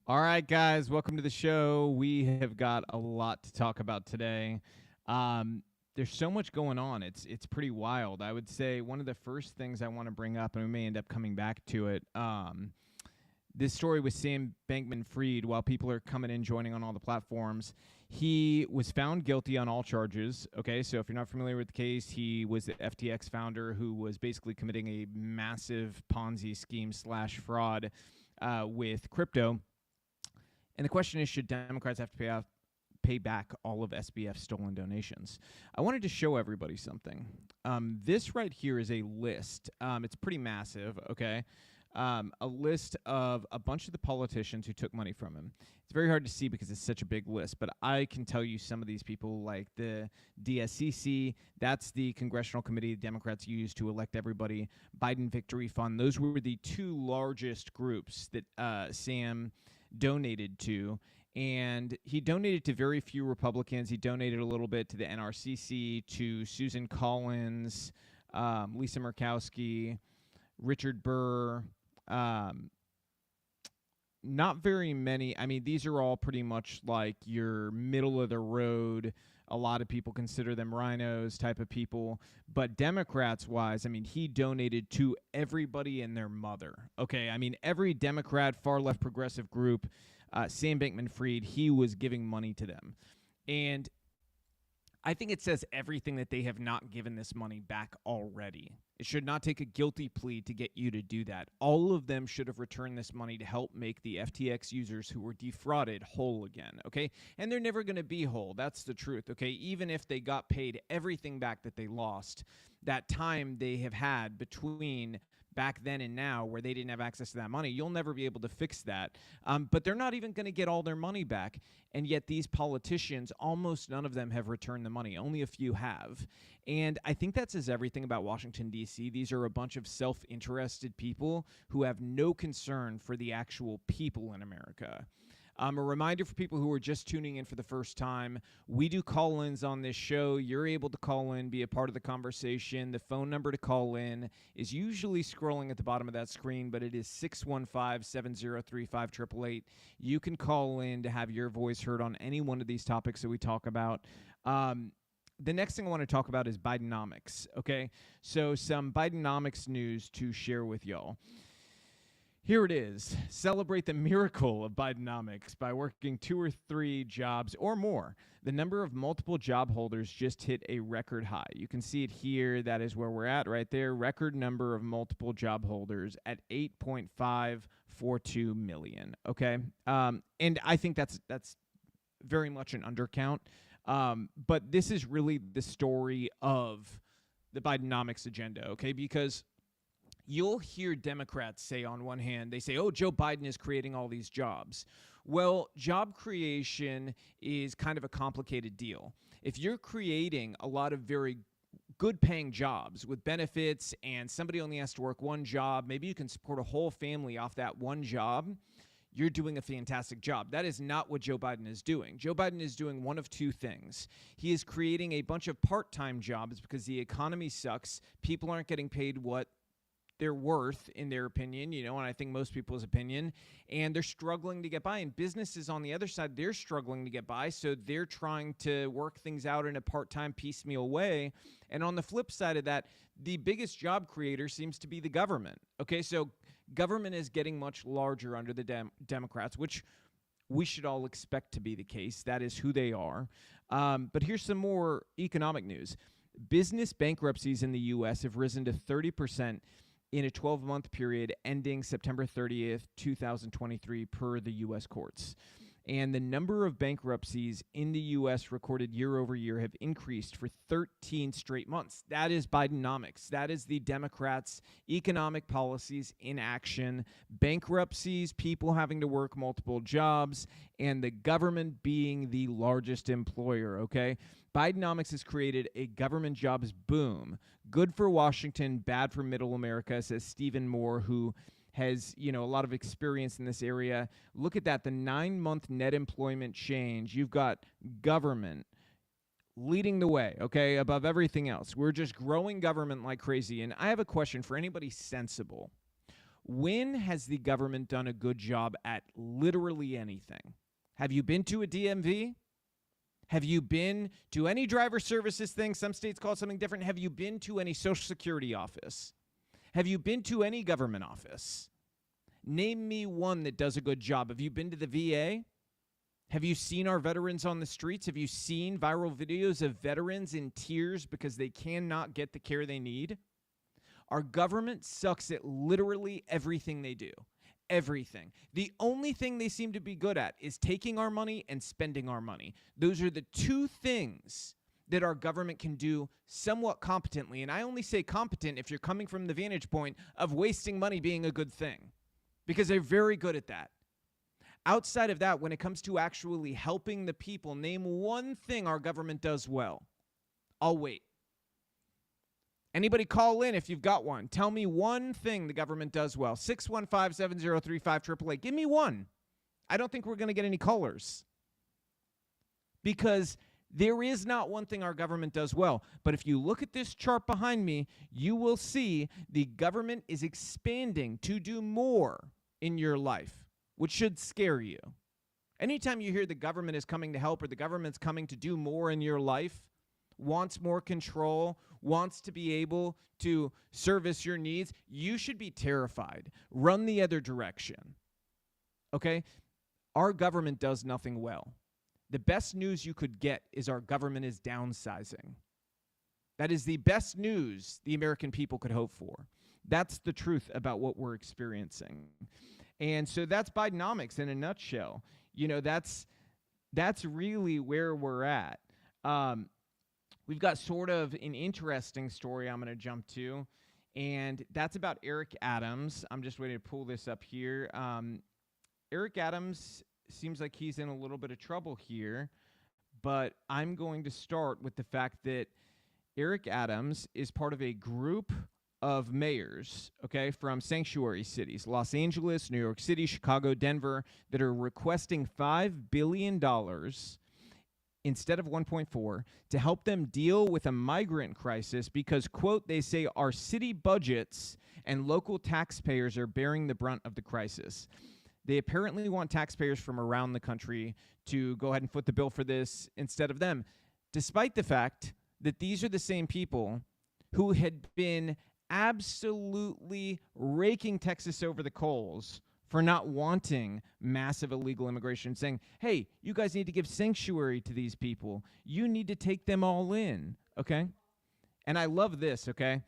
All right, guys, welcome to the show. We have got a lot to talk about today. There's so much going on. It's pretty wild. I would say one of the first things I want to bring up, and we may end up coming back to it. This story with Sam Bankman-Fried, while people are coming in, joining on all the platforms, he was found guilty on all charges. Okay, so if you're not familiar with the case, he was the FTX founder who was basically committing a massive Ponzi scheme slash fraud with crypto. And the question is, should Democrats have to pay back all of SBF's stolen donations? I wanted to show everybody something. This right here is a list. It's pretty massive, okay? A list of a bunch of the politicians who took money from him. It's very hard to see because it's such a big list, but I can tell you some of these people, like the DSCC, that's the Congressional Committee the Democrats used to elect everybody, Biden Victory Fund. Those were the two largest groups that Sam donated to, and he donated to very few Republicans. He donated a little bit to the NRCC, to Susan Collins, Lisa Murkowski, Richard Burr. Not very many. I mean, these are all pretty much like your middle of the road. A lot of people consider them rhinos type of people. But Democrats wise, I mean, he donated to everybody and their mother. Okay. I mean, every Democrat, far left progressive group, Sam Bankman-Fried, he was giving money to them. And I think it says everything that they have not given this money back already. It should not take a guilty plea to get you to do that. All of them should have returned this money to help make the FTX users who were defrauded whole again, okay? And they're never going to be whole. That's the truth, okay? Even if they got paid everything back that they lost, that time they have had between back then and now where they didn't have access to that money, you'll never be able to fix that. But they're not even going to get all their money back. And yet these politicians, almost none of them have returned the money. Only a few have. And I think that says everything about Washington, D.C. These are a bunch of self-interested people who have no concern for the actual people in America. A reminder for people who are just tuning in for the first time, we do call-ins on this show. You're able to call in, be a part of the conversation. The phone number to call in is usually scrolling at the bottom of that screen, but it is 615-703-5888. You can call in to have your voice heard on any one of these topics that we talk about. The next thing I want to talk about is Bidenomics, okay? So some Bidenomics news to share with y'all. Here it is. Celebrate the miracle of Bidenomics by working 2 or 3 jobs or more. The number of multiple job holders just hit a record high. You can see it here. That is where we're at right there. Record number of multiple job holders at 8.542 million. Okay. And I think that's very much an undercount. But this is really the story of the Bidenomics agenda. Okay. Because you'll hear Democrats say on one hand, they say, oh, Joe Biden is creating all these jobs. Well, job creation is kind of a complicated deal. If you're creating a lot of very good paying jobs with benefits and somebody only has to work one job, maybe you can support a whole family off that one job, you're doing a fantastic job. That is not what Joe Biden is doing. Joe Biden is doing one of two things. He is creating a bunch of part-time jobs because the economy sucks. People aren't getting paid what they're worth, in their opinion, and I think most people's opinion, and they're struggling to get by. And businesses on the other side, they're struggling to get by, so they're trying to work things out in a part-time, piecemeal way. And on the flip side of that, the biggest job creator seems to be the government. Okay, so government is getting much larger under the Democrats, which we should all expect to be the case. That is who they are. But here's some more economic news. Business bankruptcies in the U.S. have risen to 30% in a 12-month period ending September 30th, 2023, per the U.S. courts. And the number of bankruptcies in the U.S. recorded year over year have increased for 13 straight months. That is Bidenomics. That is the Democrats' economic policies in action. Bankruptcies, people having to work multiple jobs, and the government being the largest employer, okay? Bidenomics has created a government jobs boom. Good for Washington, bad for middle America, says Stephen Moore, who has, a lot of experience in this area. Look at that, the 9-month net employment change. You've got government leading the way, okay, above everything else. We're just growing government like crazy. And I have a question for anybody sensible. When has the government done a good job at literally anything? Have you been to a DMV? Have you been to any driver services thing? Some states call it something different. Have you been to any Social Security office? Have you been to any government office? Name me one that does a good job. Have you been to the VA? Have you seen our veterans on the streets? Have you seen viral videos of veterans in tears because they cannot get the care they need? Our government sucks at literally everything they do. Everything. The only thing they seem to be good at is taking our money and spending our money. Those are the two things that our government can do somewhat competently. And I only say competent if you're coming from the vantage point of wasting money being a good thing, because they're very good at that. Outside of that, when it comes to actually helping the people, name one thing our government does well. I'll wait. Anybody call in if you've got one. Tell me one thing the government does well. 615-703-5888. Give me one. I don't think we're going to get any callers, because there is not one thing our government does well. But if you look at this chart behind me, you will see the government is expanding to do more in your life, which should scare you. Anytime you hear the government is coming to help or the government's coming to do more in your life, wants more control, wants to be able to service your needs, you should be terrified. Run the other direction. Okay? Our government does nothing well. The best news you could get is our government is downsizing. That is the best news the American people could hope for. That's the truth about what we're experiencing. And so that's Bidenomics in a nutshell. You know, that's really where we're at. We've got sort of an interesting story I'm going to jump to, and that's about Eric Adams. I'm just waiting to pull this up here. Eric Adams seems like he's in a little bit of trouble here, but I'm going to start with the fact that Eric Adams is part of a group of mayors, okay, from sanctuary cities, Los Angeles, New York City, Chicago, Denver, that are requesting $5 billion instead of 1.4 to help them deal with a migrant crisis because, quote, they say our city budgets and local taxpayers are bearing the brunt of the crisis. They apparently want taxpayers from around the country to go ahead and foot the bill for this instead of them, despite the fact that these are the same people who had been absolutely raking Texas over the coals for not wanting massive illegal immigration, saying, hey, you guys need to give sanctuary to these people. You need to take them all in, okay? And I love this, okay?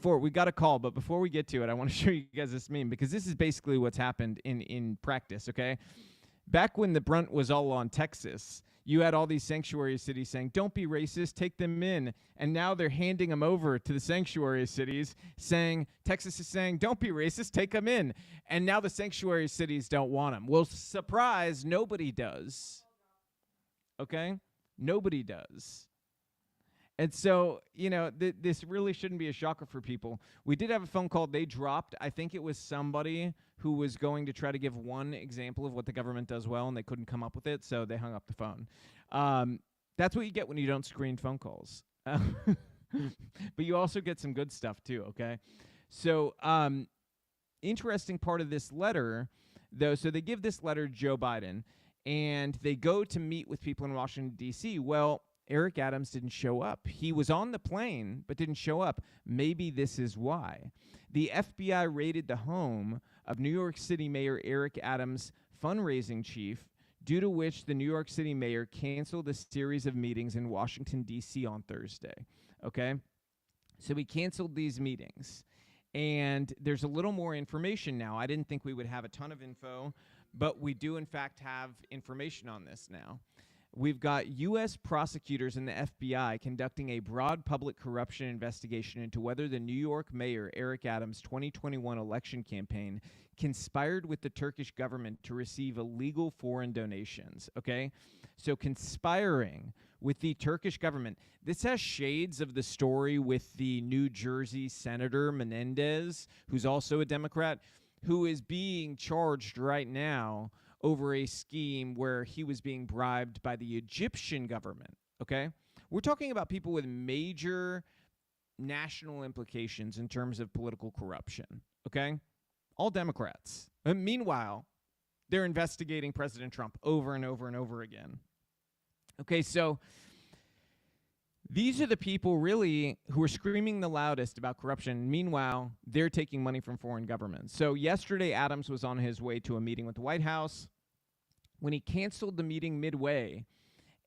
We got a call, but before we get to it, I want to show you guys this meme, because this is basically what's happened in practice, okay? Back when the brunt was all on Texas, you had all these sanctuary cities saying, don't be racist, take them in. And now they're handing them over to the sanctuary cities saying, Texas is saying, don't be racist, take them in. And now the sanctuary cities don't want them. Well, surprise, nobody does. Okay? Nobody does. And so, you know, this really shouldn't be a shocker for people. We did have a phone call they dropped. I think it was somebody who was going to try to give one example of what the government does well, and they couldn't come up with it, so they hung up the phone. That's what you get when you don't screen phone calls. But you also get some good stuff, too, okay? So, interesting part of this letter, though, so they give this letter to Joe Biden, and they go to meet with people in Washington, D.C. Well, Eric Adams didn't show up. He was on the plane, but didn't show up. Maybe this is why. The FBI raided the home of New York City Mayor Eric Adams' fundraising chief, due to which the New York City mayor canceled a series of meetings in Washington, D.C. on Thursday. Okay? So he canceled these meetings. And there's a little more information now. I didn't think we would have a ton of info, but we do, in fact, have information on this now. We've got U.S. prosecutors and the FBI conducting a broad public corruption investigation into whether the New York mayor Eric Adams' 2021 election campaign conspired with the Turkish government to receive illegal foreign donations, okay? So conspiring with the Turkish government. This has shades of the story with the New Jersey Senator Menendez, who's also a Democrat, who is being charged right now over a scheme where he was being bribed by the Egyptian government, okay? We're talking about people with major national implications in terms of political corruption, okay? all Democrats. And meanwhile, they're investigating President Trump over and over and over again. Okay, so these are the people really who are screaming the loudest about corruption. Meanwhile, they're taking money from foreign governments. So yesterday, Adams was on his way to a meeting with the White House. When he canceled the meeting midway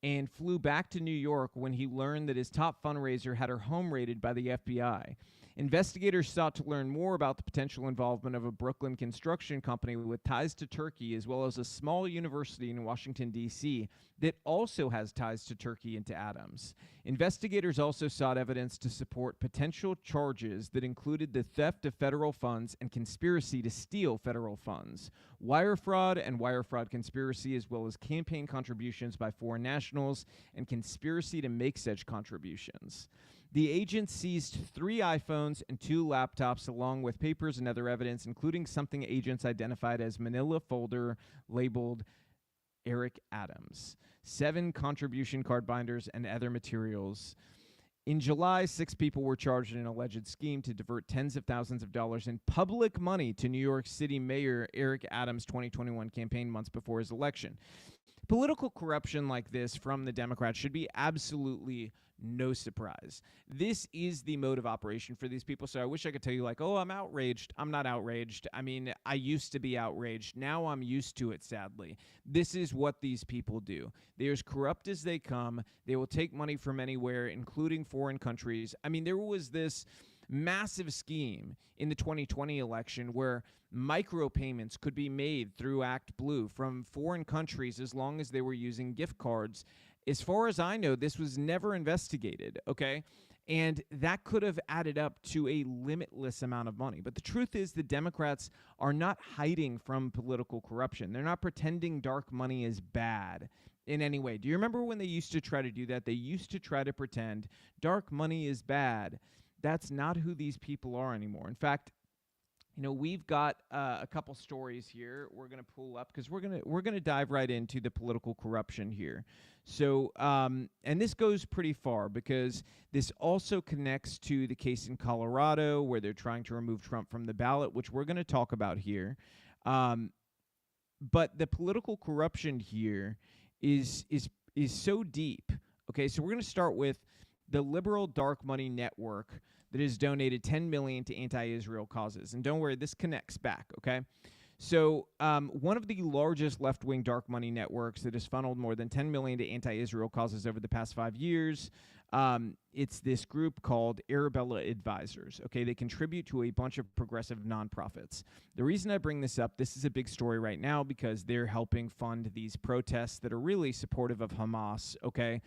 and flew back to New York when he learned that his top fundraiser had her home raided by the FBI. Investigators sought to learn more about the potential involvement of a Brooklyn construction company with ties to Turkey, as well as a small university in Washington, D.C. that also has ties to Turkey and to Adams. Investigators also sought evidence to support potential charges that included the theft of federal funds and conspiracy to steal federal funds, wire fraud and wire fraud conspiracy, as well as campaign contributions by foreign nationals and conspiracy to make such contributions. The agents seized 3 iPhones and 2 laptops, along with papers and other evidence, including something agents identified as manila folder labeled Eric Adams, 7 contribution card binders, and other materials. In July, 6 people were charged in an alleged scheme to divert tens of thousands of dollars in public money to New York City Mayor Eric Adams' 2021 campaign months before his election. Political corruption like this from the Democrats should be absolutely no surprise. This is the mode of operation for these people. So I wish I could tell you like, oh, I'm outraged. I'm not outraged. I mean, I used to be outraged. Now I'm used to it, sadly. This is what these people do. They're as corrupt as they come. They will take money from anywhere, including foreign countries. I mean, there was this massive scheme in the 2020 election where micropayments could be made through Act Blue from foreign countries as long as they were using gift cards. As far as I know, this was never investigated, okay? And that could have added up to a limitless amount of money. But the truth is the Democrats are not hiding from political corruption. They're not pretending dark money is bad in any way. Do you remember when they used to try to do that? They used to try to pretend dark money is bad. That's not who these people are anymore. In fact, you know, we've got a couple stories here we're going to pull up because we're going to dive right into the political corruption here. So, and this goes pretty far because this also connects to the case in Colorado where they're trying to remove Trump from the ballot, which we're going to talk about here. But the political corruption here is so deep. Okay, so we're going to start with the liberal dark money network that has donated $10 million to anti-Israel causes. And don't worry, this connects back, okay? So one of the largest left-wing dark money networks that has funneled more than $10 million to anti-Israel causes over the past 5 years, it's this group called Arabella Advisors, okay? They contribute to a bunch of progressive nonprofits. The reason I bring this up, this is a big story right now because they're helping fund these protests that are really supportive of Hamas, okay?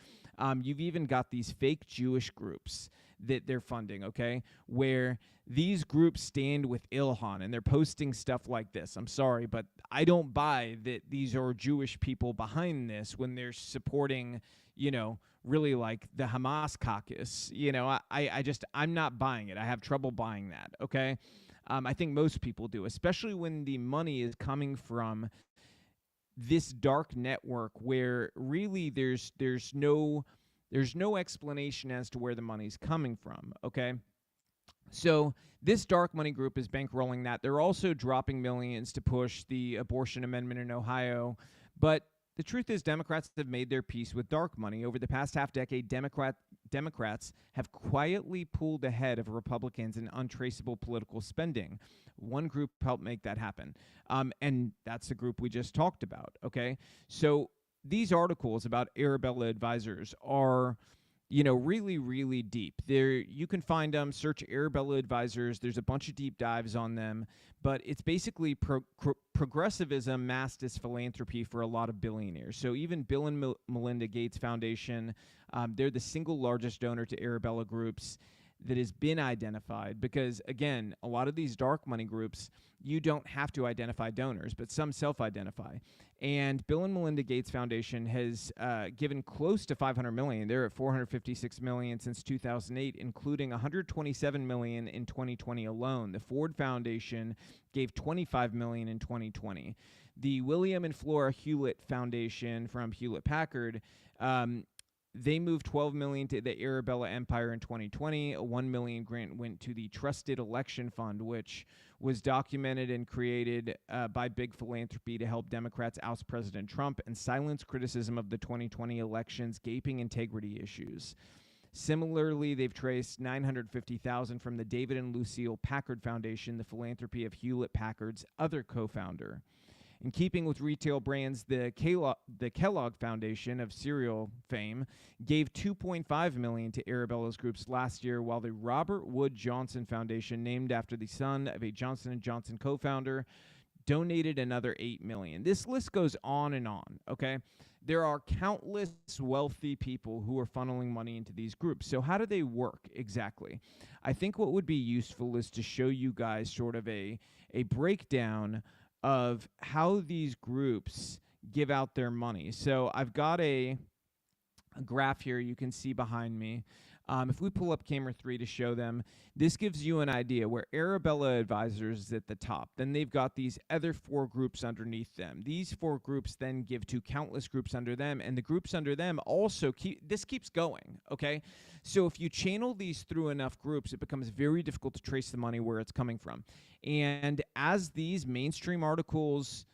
You've even got these fake Jewish groups that they're funding, okay, where these groups stand with Ilhan and they're posting stuff like this. I'm sorry, but I don't buy that these are Jewish people behind this when they're supporting, you know, really like the Hamas caucus. You know, I'm not buying it. I have trouble buying that, okay? I think most people do, especially when the money is coming from this dark network where really there's no explanation as to where the money's coming from, okay? So this dark money group is bankrolling that. They're also dropping millions to push the abortion amendment in Ohio. But the truth is Democrats have made their peace with dark money. Over the past half-decade, Democrats have quietly pulled ahead of Republicans in untraceable political spending. One group helped make that happen, and that's the group we just talked about, okay? So these articles about Arabella Advisors are, you know, really, really deep. You can find them, search Arabella Advisors. There's a bunch of deep dives on them, but it's basically progressivism masked as philanthropy for a lot of billionaires. So even Bill and Melinda Gates Foundation, they're the single largest donor to Arabella groups that has been identified because, again, a lot of these dark money groups, you don't have to identify donors, but some self-identify. And Bill and Melinda Gates Foundation has given close to $500 million. They're at $456 million since 2008, including $127 million in 2020 alone. The Ford Foundation gave $25 million in 2020. The William and Flora Hewlett Foundation from Hewlett-Packard, They moved $12 million to the Arabella Empire in 2020. A $1 million grant went to the Trusted Election Fund, which was documented and created by Big Philanthropy to help Democrats oust President Trump and silence criticism of the 2020 election's gaping integrity issues. Similarly, they've traced $950,000 from the David and Lucille Packard Foundation, the philanthropy of Hewlett Packard's other co-founder. In keeping with retail brands, the Kellogg Foundation of cereal fame gave $2.5 million to Arabella's groups last year, while the Robert Wood Johnson Foundation, named after the son of a Johnson & Johnson co-founder, donated another $8 million. This list goes on and on, okay? There are countless wealthy people who are funneling money into these groups. So how do they work exactly? I think what would be useful is to show you guys sort of a breakdown of how these groups give out their money. So I've got a graph here you can see behind me. If we pull up camera 3 to show them, this gives you an idea where Arabella Advisors is at the top. Then they've got these other 4 groups underneath them. These 4 groups then give to countless groups under them, and the groups under them also keeps going, okay? So if you channel these through enough groups, it becomes very difficult to trace the money where it's coming from. And as these mainstream articles,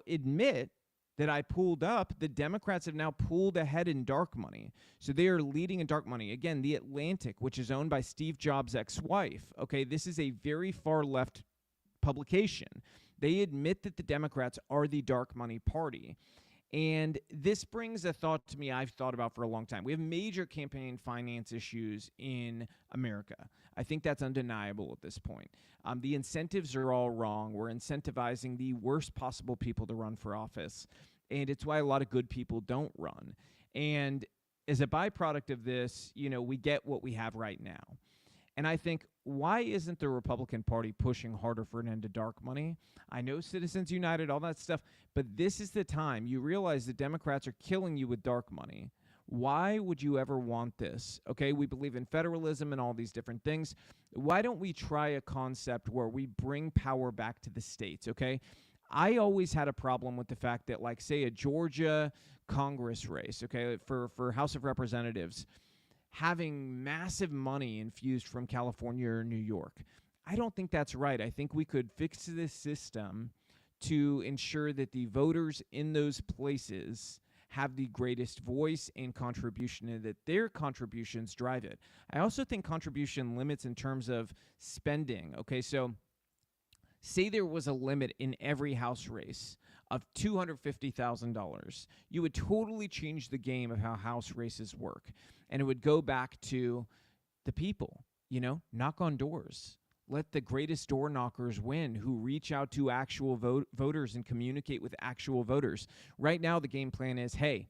admit that I pulled up, the Democrats have now pulled ahead in dark money. So they are leading in dark money. Again, The Atlantic, which is owned by Steve Jobs' ex-wife. Okay, this is a very far left publication. They admit that the Democrats are the dark money party. And this brings a thought to me I've thought about for a long time. We have major campaign finance issues in America. I think that's undeniable at this point. The incentives are all wrong. We're incentivizing the worst possible people to run for office. And it's why a lot of good people don't run. And as a byproduct of this, we get what we have right now. And I think, why isn't the Republican Party pushing harder for an end to dark money? I know Citizens United, all that stuff, but this is the time. You realize the Democrats are killing you with dark money. Why would you ever want this? Okay, we believe in federalism and all these different things. Why don't we try a concept where we bring power back to the states, okay? I always had a problem with the fact that, like, say, a Georgia Congress race, okay, for House of Representatives, having massive money infused from California or New York. I don't think that's right. I think we could fix this system to ensure that the voters in those places have the greatest voice and contribution, and that their contributions drive it. I also think contribution limits in terms of spending. Okay, so say there was a limit in every House race of $250,000. You would totally change the game of how House races work. And it would go back to the people, knock on doors. Let the greatest door knockers win, who reach out to actual voters and communicate with actual voters. Right now, the game plan is, hey,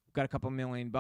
we've got a couple $1 million.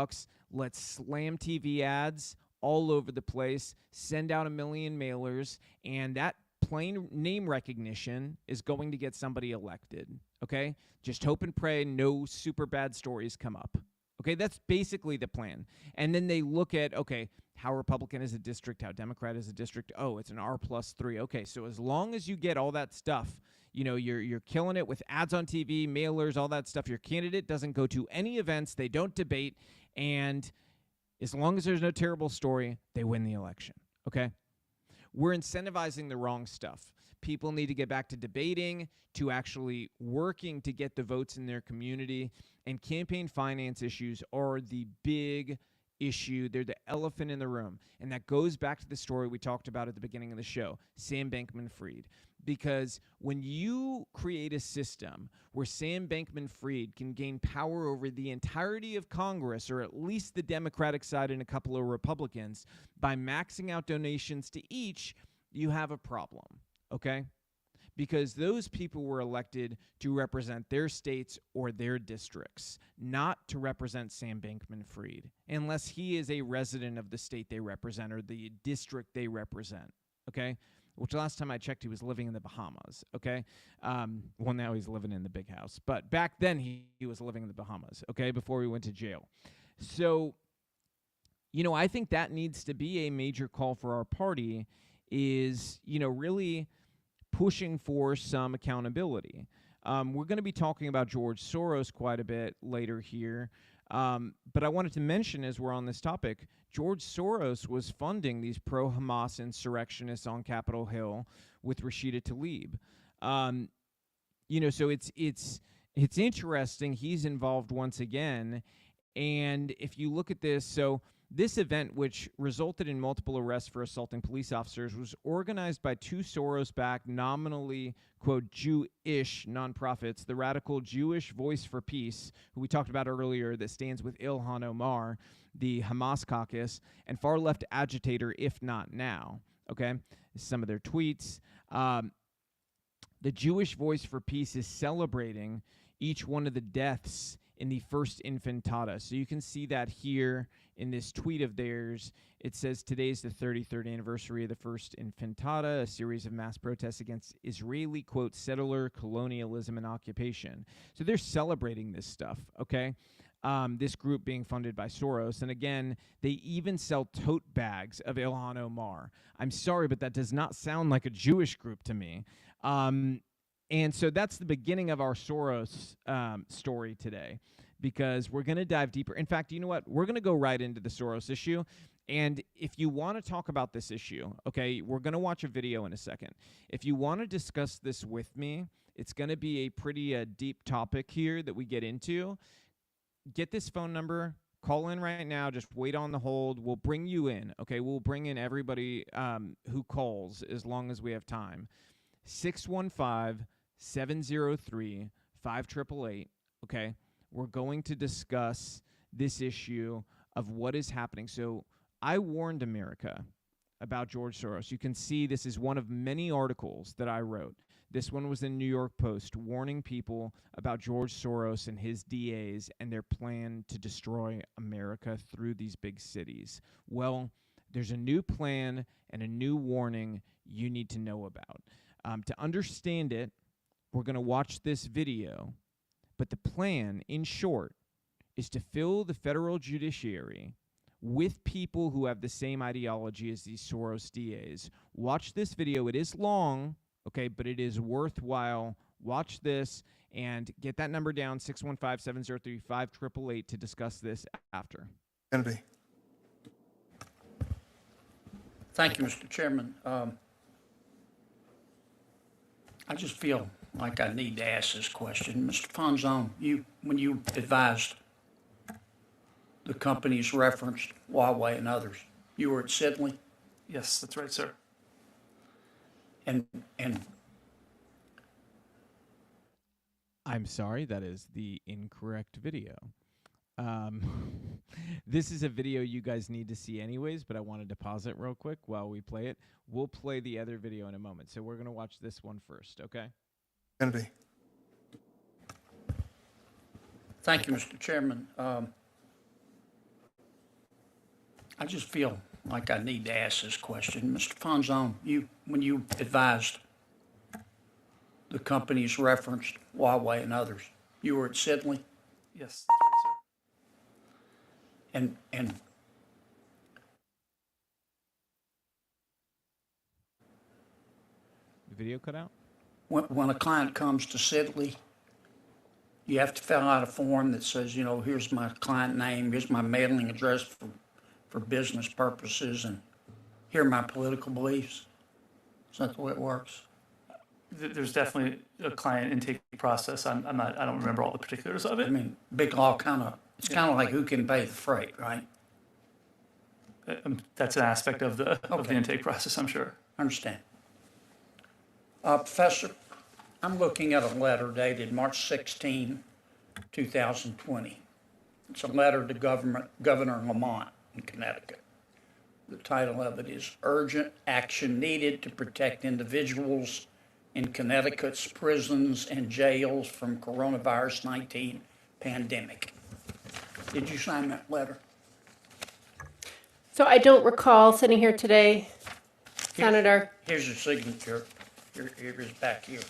Let's slam TV ads all over the place, send out 1 million mailers, and that plain name recognition is going to get somebody elected, okay? Just hope and pray no super bad stories come up. Okay, that's basically the plan. And then they look at, okay, how Republican is a district, how Democrat is a district. Oh, it's an R+3. Okay, so as long as you get all that stuff, you're killing it with ads on TV, mailers, all that stuff. Your candidate doesn't go to any events, they don't debate, and as long as there's no terrible story, they win the election, okay? We're incentivizing the wrong stuff. People need to get back to debating, to actually working to get the votes in their community. And campaign finance issues are the big issue. They're the elephant in the room. And that goes back to the story we talked about at the beginning of the show, Sam Bankman-Fried. Because when you create a system where Sam Bankman-Fried can gain power over the entirety of Congress, or at least the Democratic side and a couple of Republicans, by maxing out donations to each, you have a problem, okay? Because those people were elected to represent their states or their districts, not to represent Sam Bankman-Fried, unless he is a resident of the state they represent or the district they represent, okay? Which last time I checked, he was living in the Bahamas, okay? Well, now he's living in the big house. But back then, he was living in the Bahamas, okay, before he went to jail. So, I think that needs to be a major call for our party is, really pushing for some accountability. We're going to be talking about George Soros quite a bit later here. But I wanted to mention, as we're on this topic, George Soros was funding these pro-Hamas insurrectionists on Capitol Hill with Rashida Tlaib. So it's interesting. He's involved once again. And if you look at this, so this event, which resulted in multiple arrests for assaulting police officers, was organized by two Soros-backed, nominally, quote, Jewish nonprofits, the Radical Jewish Voice for Peace, who we talked about earlier, that stands with Ilhan Omar, the Hamas caucus, and far-left agitator, If Not Now. Okay? Some of their tweets. The Jewish Voice for Peace is celebrating each one of the deaths in the first intifada. So you can see that here in this tweet of theirs. It says, today's the 33rd anniversary of the first intifada, a series of mass protests against Israeli, quote, settler colonialism and occupation. So they're celebrating this stuff, okay? This group being funded by Soros. And again, they even sell tote bags of Ilhan Omar. I'm sorry, but that does not sound like a Jewish group to me. And so that's the beginning of our Soros story today, because we're going to dive deeper. In fact, you know what? We're going to go right into the Soros issue. And if you want to talk about this issue, okay, we're going to watch a video in a second. If you want to discuss this with me, it's going to be a pretty deep topic here that we get into. Get this phone number. Call in right now. Just wait on the hold. We'll bring you in, okay? We'll bring in everybody who calls as long as we have time. 615-703-5888, okay? We're going to discuss this issue of what is happening. So I warned America about George Soros. You can see this is one of many articles that I wrote. This one was in New York Post, warning people about George Soros and his DAs and their plan to destroy America through these big cities. Well, there's a new plan and a new warning you need to know about. To understand it, we're going to watch this video, but the plan, in short, is to fill the federal judiciary with people who have the same ideology as these Soros DAs. Watch this video. It is long, okay, but it is worthwhile. Watch this and get that number down, 615-703-5888, to discuss this after. Kennedy. Thank you, Mr. Chairman. I just feel like I need to ask this question. Mr. Fonzone, when you advised the companies referenced, Huawei and others, you were at Sidley? Yes, that's right, sir. And I'm sorry, that is the incorrect video. This is a video you guys need to see anyways, but I wanted to pause it real quick while we play it. We'll play the other video in a moment. So we're going to watch this one first, okay? Kennedy. thank you, Mr. Chairman. I just feel like I need to ask this question. Mr. Fonzone, when you advised the companies referenced, Huawei and others, you were at Sidley? Yes, that's right, sir. And The video cut out? when a client comes to Sidley, you have to fill out a form that says, here's my client name, here's my mailing address for business purposes, and here are my political beliefs. Is that the way it works? There's definitely a client intake process. I don't remember all the particulars of I it. mean, big law it's kind of like who can pay the freight, right? That's an aspect of the Okay. intake process, I'm sure. I understand. Professor, I'm looking at a letter dated March 16, 2020. It's a letter to Governor Lamont in Connecticut. The title of it is Urgent Action Needed to Protect Individuals in Connecticut's Prisons and Jails from Coronavirus 19 Pandemic. Did you sign that letter? So I don't recall sitting here today, Senator. Here's your signature. Here it is back here.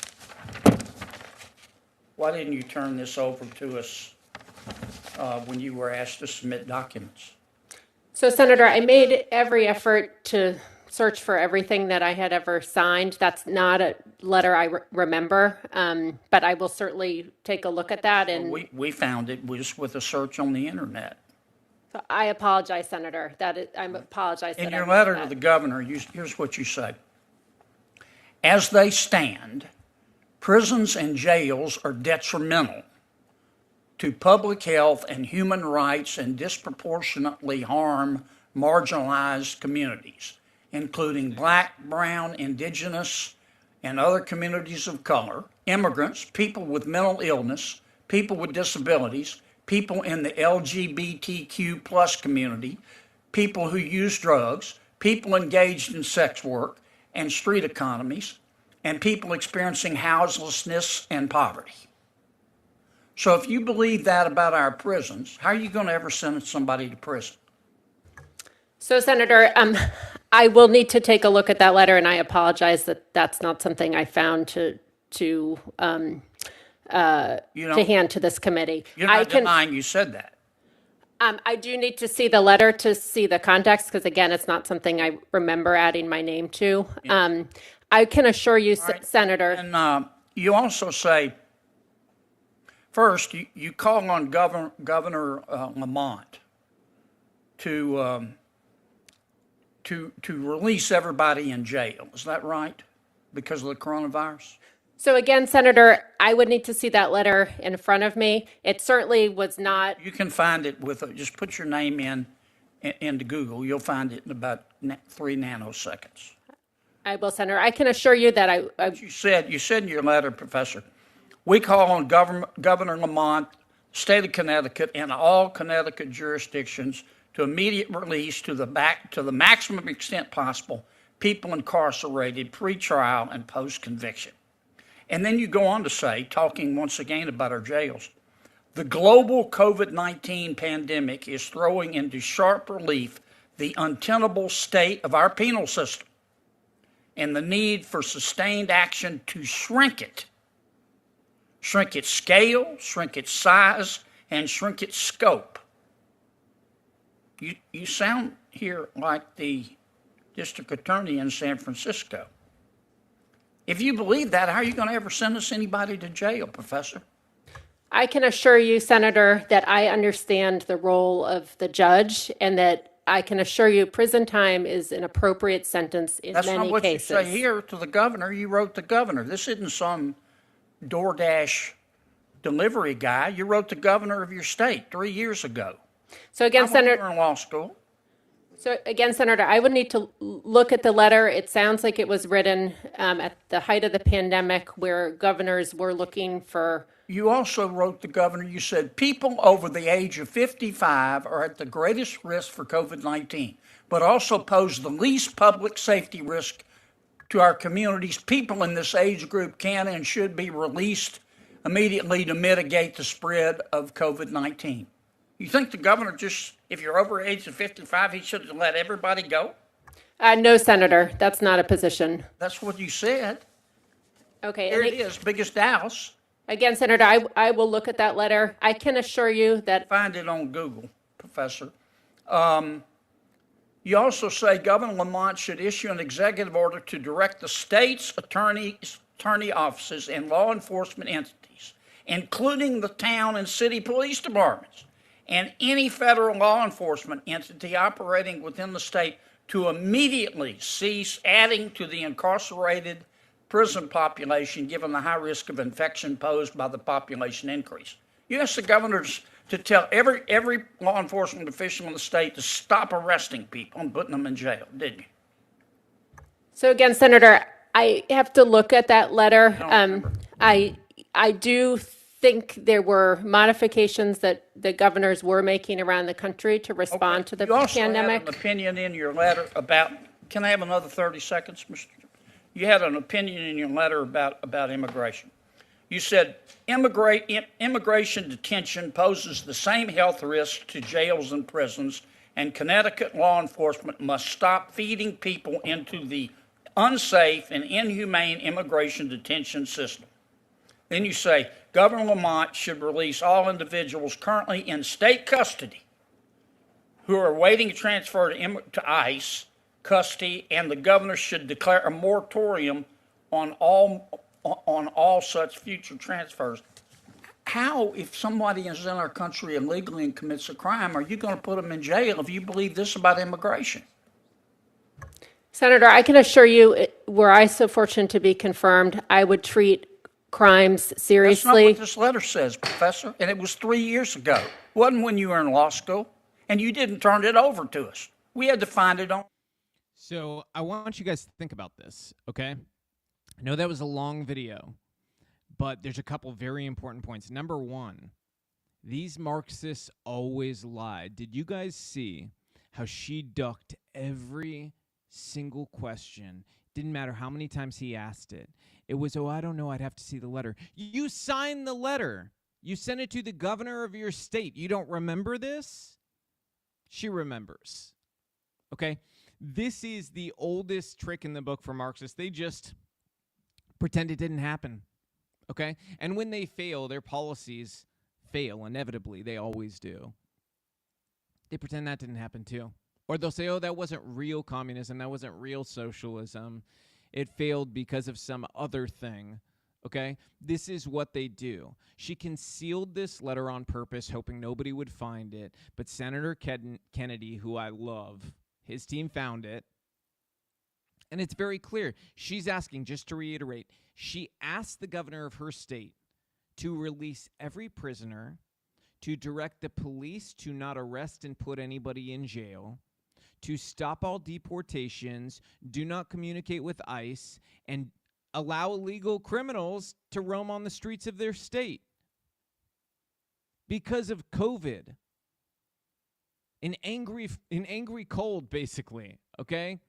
Why didn't you turn this over to us when you were asked to submit documents? So, Senator, I made every effort to search for everything that I had ever signed. That's not a letter I remember, but I will certainly take a look at that. And We found it was with a search on the internet. so I apologize, Senator. I apologize. In that I your missed letter that. to the governor, here's what you say. As they stand, prisons and jails are detrimental to public health and human rights and disproportionately harm marginalized communities, including Black, Brown, Indigenous, and other communities of color, immigrants, people with mental illness, people with disabilities, people in the LGBTQ plus community, people who use drugs, people engaged in sex work and street economies, and people experiencing houselessness and poverty. So if you believe that about our prisons, how are you going to ever sentence somebody to prison? So, Senator, I will need to take a look at that letter, and I apologize that that's not something I found to hand to this committee. You're not denying you said that. I do need to see the letter to see the context, because again, it's not something I remember adding my name to. I can assure you, Senator. And you also say, first, you call on Governor Lamont to release everybody in jail. Is that right? Because of the coronavirus? So again, Senator, I would need to see that letter in front of me. It certainly was not. You can find it just put your name into Google. You'll find it in about 3 nanoseconds. I will, Senator. I can assure you that You said in your letter, Professor, we call on Governor Lamont, state of Connecticut, and all Connecticut jurisdictions to immediate release to the maximum extent possible people incarcerated pre-trial and post-conviction. And then you go on to say, talking once again about our jails, the global COVID-19 pandemic is throwing into sharp relief the untenable state of our penal system and the need for sustained action to shrink its scale, shrink its size, and shrink its scope. You sound here like the district attorney in San Francisco. If you believe that, how are you going to ever sentence anybody to jail, Professor? I can assure you, Senator, that I understand the role of the judge, and that I can assure you prison time is an appropriate sentence in many cases. That's not what you say here to the governor. You wrote the governor. This isn't some DoorDash delivery guy. You wrote the governor of your state 3 years ago. So again, I'm Senator. in law school. So again, Senator, I would need to look at the letter. It sounds like it was written at the height of the pandemic, where governors were looking for. You also wrote the governor, you said, people over the age of 55 are at the greatest risk for COVID-19, but also pose the least public safety risk to our communities. People in this age group can and should be released immediately to mitigate the spread of COVID-19. You think the governor if you're over the age of 55, he should have let everybody go? No, Senator, that's not a position. That's what you said. Okay. Here it is, biggest house. Again, Senator, I will look at that letter. I can assure you that. Find it on Google, Professor. You also say Governor Lamont should issue an executive order to direct the state's attorney offices and law enforcement entities, including the town and city police departments, and any federal law enforcement entity operating within the state, to immediately cease adding to the incarcerated prison population given the high risk of infection posed by the population increase. You asked the governors to tell every law enforcement official in the state to stop arresting people and putting them in jail, didn't you? So again, Senator, I have to look at that letter. I do think there were modifications that the governors were making around the country to respond to the pandemic. You also had an opinion in your letter about, can I have another 30 seconds, Mr. You had an opinion in your letter about immigration. You said immigration detention poses the same health risk to jails and prisons, and Connecticut law enforcement must stop feeding people into the unsafe and inhumane immigration detention system. Then you say Governor Lamont should release all individuals currently in state custody who are awaiting transfer to ICE custody, and the governor should declare a moratorium on all such future transfers. How, if somebody is in our country illegally and commits a crime, are you going to put them in jail if you believe this about immigration? Senator, I can assure you, were I so fortunate to be confirmed, I would treat crimes That's not seriously. what this letter says, Professor, and it was 3 years ago. Wasn't when you were in law school, and you didn't turn it over to us. We had to find it on. So I want you guys to think about this, okay? I know that was a long video, but there's a couple very important points. Number one, these Marxists always lie. Did you guys see how she ducked every single question? Didn't matter how many times he asked it. It was, oh, I don't know, I'd have to see the letter. You signed the letter. You sent it to the governor of your state. You don't remember this? She remembers. Okay? This is the oldest trick in the book for Marxists. They just pretend it didn't happen. Okay? And when they fail, their policies fail inevitably. They always do. They pretend that didn't happen too. Or they'll say, oh, that wasn't real communism. That wasn't real socialism. It failed because of some other thing. Okay? This is what they do. She concealed this letter on purpose, hoping nobody would find it. But Senator Kennedy, who I love, his team found it. And it's very clear. She's asking, just to reiterate, she asked the governor of her state to release every prisoner, to direct the police to not arrest and put anybody in jail, to stop all deportations, do not communicate with ICE, and allow illegal criminals to roam on the streets of their state because of COVID. An angry cold, basically, okay?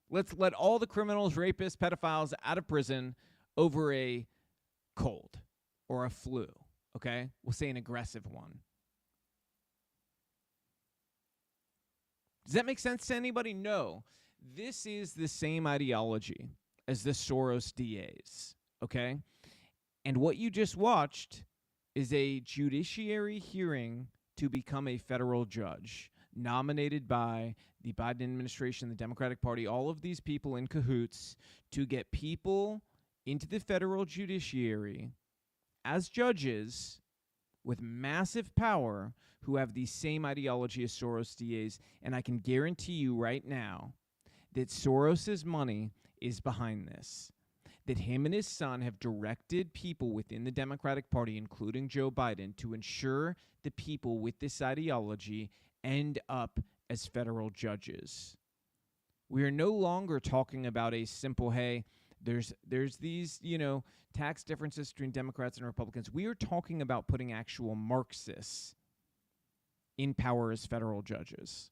Let's let all the criminals, rapists, pedophiles out of prison over a cold or a flu, okay? We'll say an aggressive one. Does that make sense to anybody? No. This is the same ideology as the Soros DAs, okay? And what you just watched is a judiciary hearing to become a federal judge, nominated by the Biden administration, the Democratic Party, all of these people in cahoots to get people into the federal judiciary as judges with massive power who have the same ideology as Soros DAs. And I can guarantee you right now that Soros's money is behind this. That him and his son have directed people within the Democratic Party, including Joe Biden, to ensure the people with this ideology end up as federal judges. We are no longer talking about a simple, hey, there's these, tax differences between Democrats and Republicans. We are talking about putting actual Marxists in power as federal judges.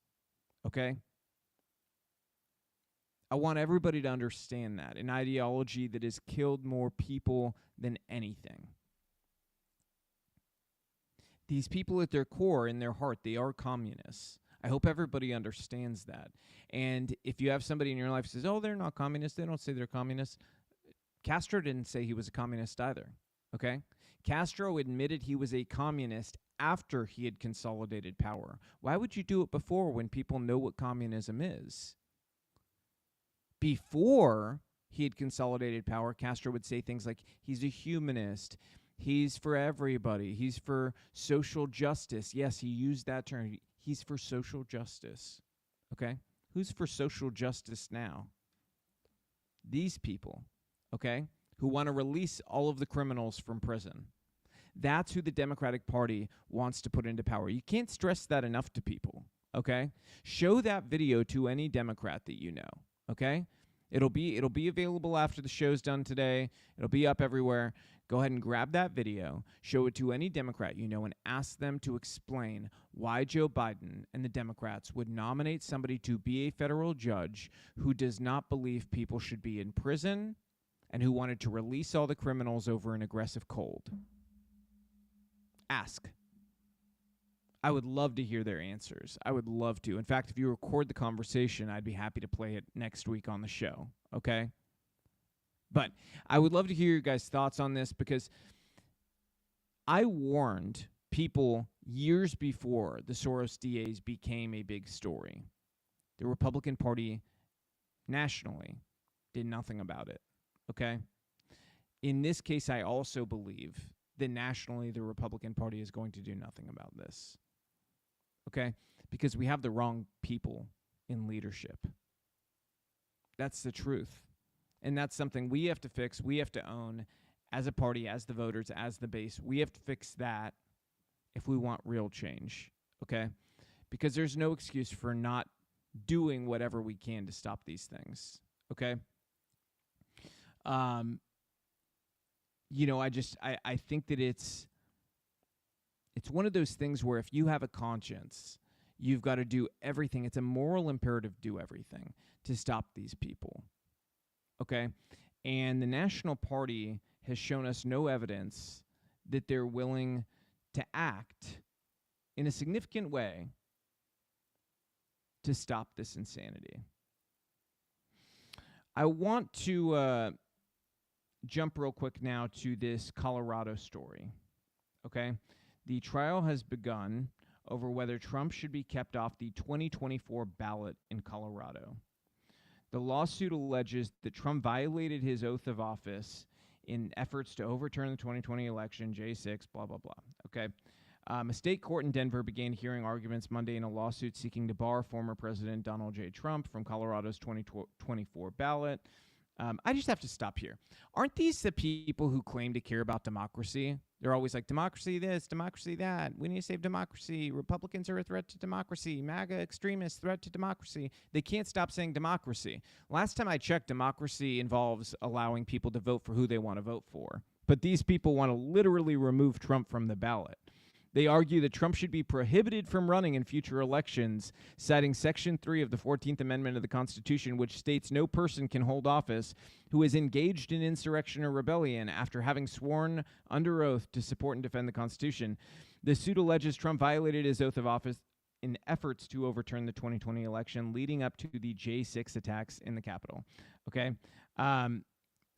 Okay? I want everybody to understand that. An ideology that has killed more people than anything. These people at their core, in their heart, they are communists. I hope everybody understands that. And if you have somebody in your life who says, oh, they're not communists, they don't say they're communists. Castro didn't say he was a communist either, okay? Castro admitted he was a communist after he had consolidated power. Why would you do it before when people know what communism is? Before he had consolidated power, Castro would say things like, he's a humanist, he's for everybody, he's for social justice. Yes, he used that term. He's for social justice. Okay? Who's for social justice now? These people, okay, who want to release all of the criminals from prison. That's who the Democratic Party wants to put into power. You can't stress that enough to people, okay? Show that video to any Democrat that you know, okay? It'll be available after the show's done today. It'll be up everywhere. Go ahead and grab that video, show it to any Democrat you know, and ask them to explain why Joe Biden and the Democrats would nominate somebody to be a federal judge who does not believe people should be in prison and who wanted to release all the criminals over an aggressive cold. Ask. I would love to hear their answers. I would love to. In fact, if you record the conversation, I'd be happy to play it next week on the show, okay? But I would love to hear your guys' thoughts on this because I warned people years before the Soros DAs became a big story. The Republican Party nationally did nothing about it, okay? In this case, I also believe that nationally the Republican Party is going to do nothing about this, okay? Because we have the wrong people in leadership. That's the truth. And that's something we have to fix, we have to own as a party, as the voters, as the base. We have to fix that if we want real change, okay? Because there's no excuse for not doing whatever we can to stop these things, okay? I think that it's one of those things where if you have a conscience, you've got to do everything. It's a moral imperative to do everything to stop these people, okay? And the National Party has shown us no evidence that they're willing to act in a significant way to stop this insanity. I want to jump real quick now to this Colorado story, okay? The trial has begun over whether Trump should be kept off the 2024 ballot in Colorado. The lawsuit alleges that Trump violated his oath of office in efforts to overturn the 2020 election, J6, blah, blah, blah, okay? A state court in Denver began hearing arguments Monday in a lawsuit seeking to bar former President Donald J. Trump from Colorado's 2024 ballot. I just have to stop here. Aren't these the people who claim to care about democracy? They're always like, democracy this, democracy that. We need to save democracy. Republicans are a threat to democracy. MAGA extremists, threat to democracy. They can't stop saying democracy. Last time I checked, democracy involves allowing people to vote for who they want to vote for. But these people want to literally remove Trump from the ballot. They argue that Trump should be prohibited from running in future elections, citing Section 3 of the 14th Amendment of the Constitution, which states no person can hold office who is engaged in insurrection or rebellion after having sworn under oath to support and defend the Constitution. The suit alleges Trump violated his oath of office in efforts to overturn the 2020 election leading up to the J6 attacks in the Capitol. Okay?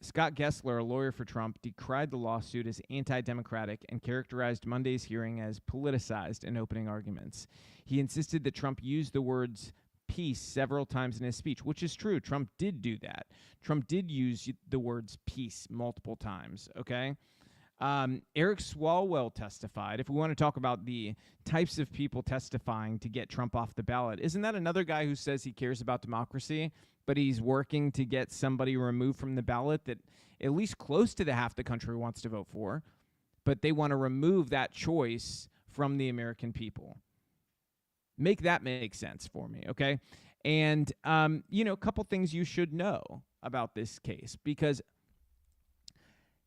Scott Gessler, a lawyer for Trump, decried the lawsuit as anti-democratic and characterized Monday's hearing as politicized in opening arguments. He insisted that Trump used the words peace several times in his speech, which is true. Trump did do that. Trump did use the words peace multiple times, okay? Eric Swalwell testified. If we want to talk about the types of people testifying to get Trump off the ballot, isn't that another guy who says he cares about democracy, but he's working to get somebody removed from the ballot that at least close to the half the country wants to vote for, but they want to remove that choice from the American people? Make that make sense for me, okay? And, a couple things you should know about this case, because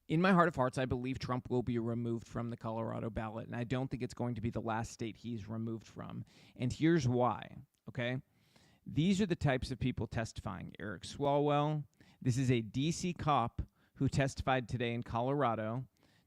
in my heart of hearts, I believe Trump will be removed from the Colorado ballot, and I don't think it's going to be the last state he's removed from. And here's why, okay? These are the types of people testifying. Eric Swalwell, this is a D.C. cop who testified today in Colorado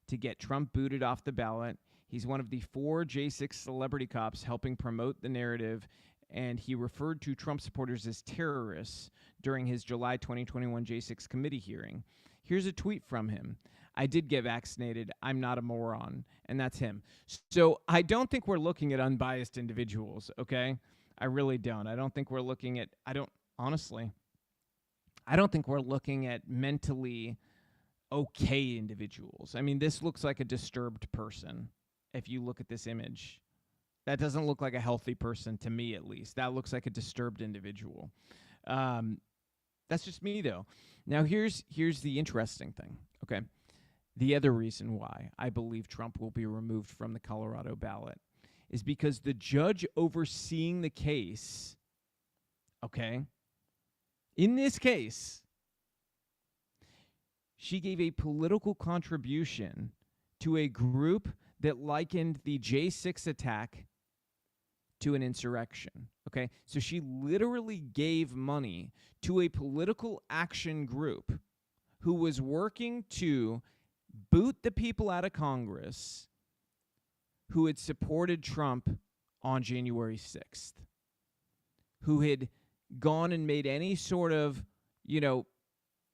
to get Trump booted off the ballot. He's one of the 4 J6 celebrity cops helping promote the narrative, and he referred to Trump supporters as terrorists during his July 2021 J6 committee hearing. Here's a tweet from him. I did get vaccinated. I'm not a moron. And that's him. So I don't think we're looking at unbiased individuals, okay? I really don't. I don't think we're looking at, I don't think we're looking at mentally okay individuals. I mean, this looks like a disturbed person if you look at this image. That doesn't look like a healthy person to me, at least. That looks like a disturbed individual. That's just me, though. Now, here's the interesting thing, okay? The other reason why I believe Trump will be removed from the Colorado ballot is because the judge overseeing the case, okay, in this case, she gave a political contribution to a group that likened the J6 attack to an insurrection, okay? So she literally gave money to a political action group who was working to boot the people out of Congress who had supported Trump on January 6th, who had gone and made any sort of,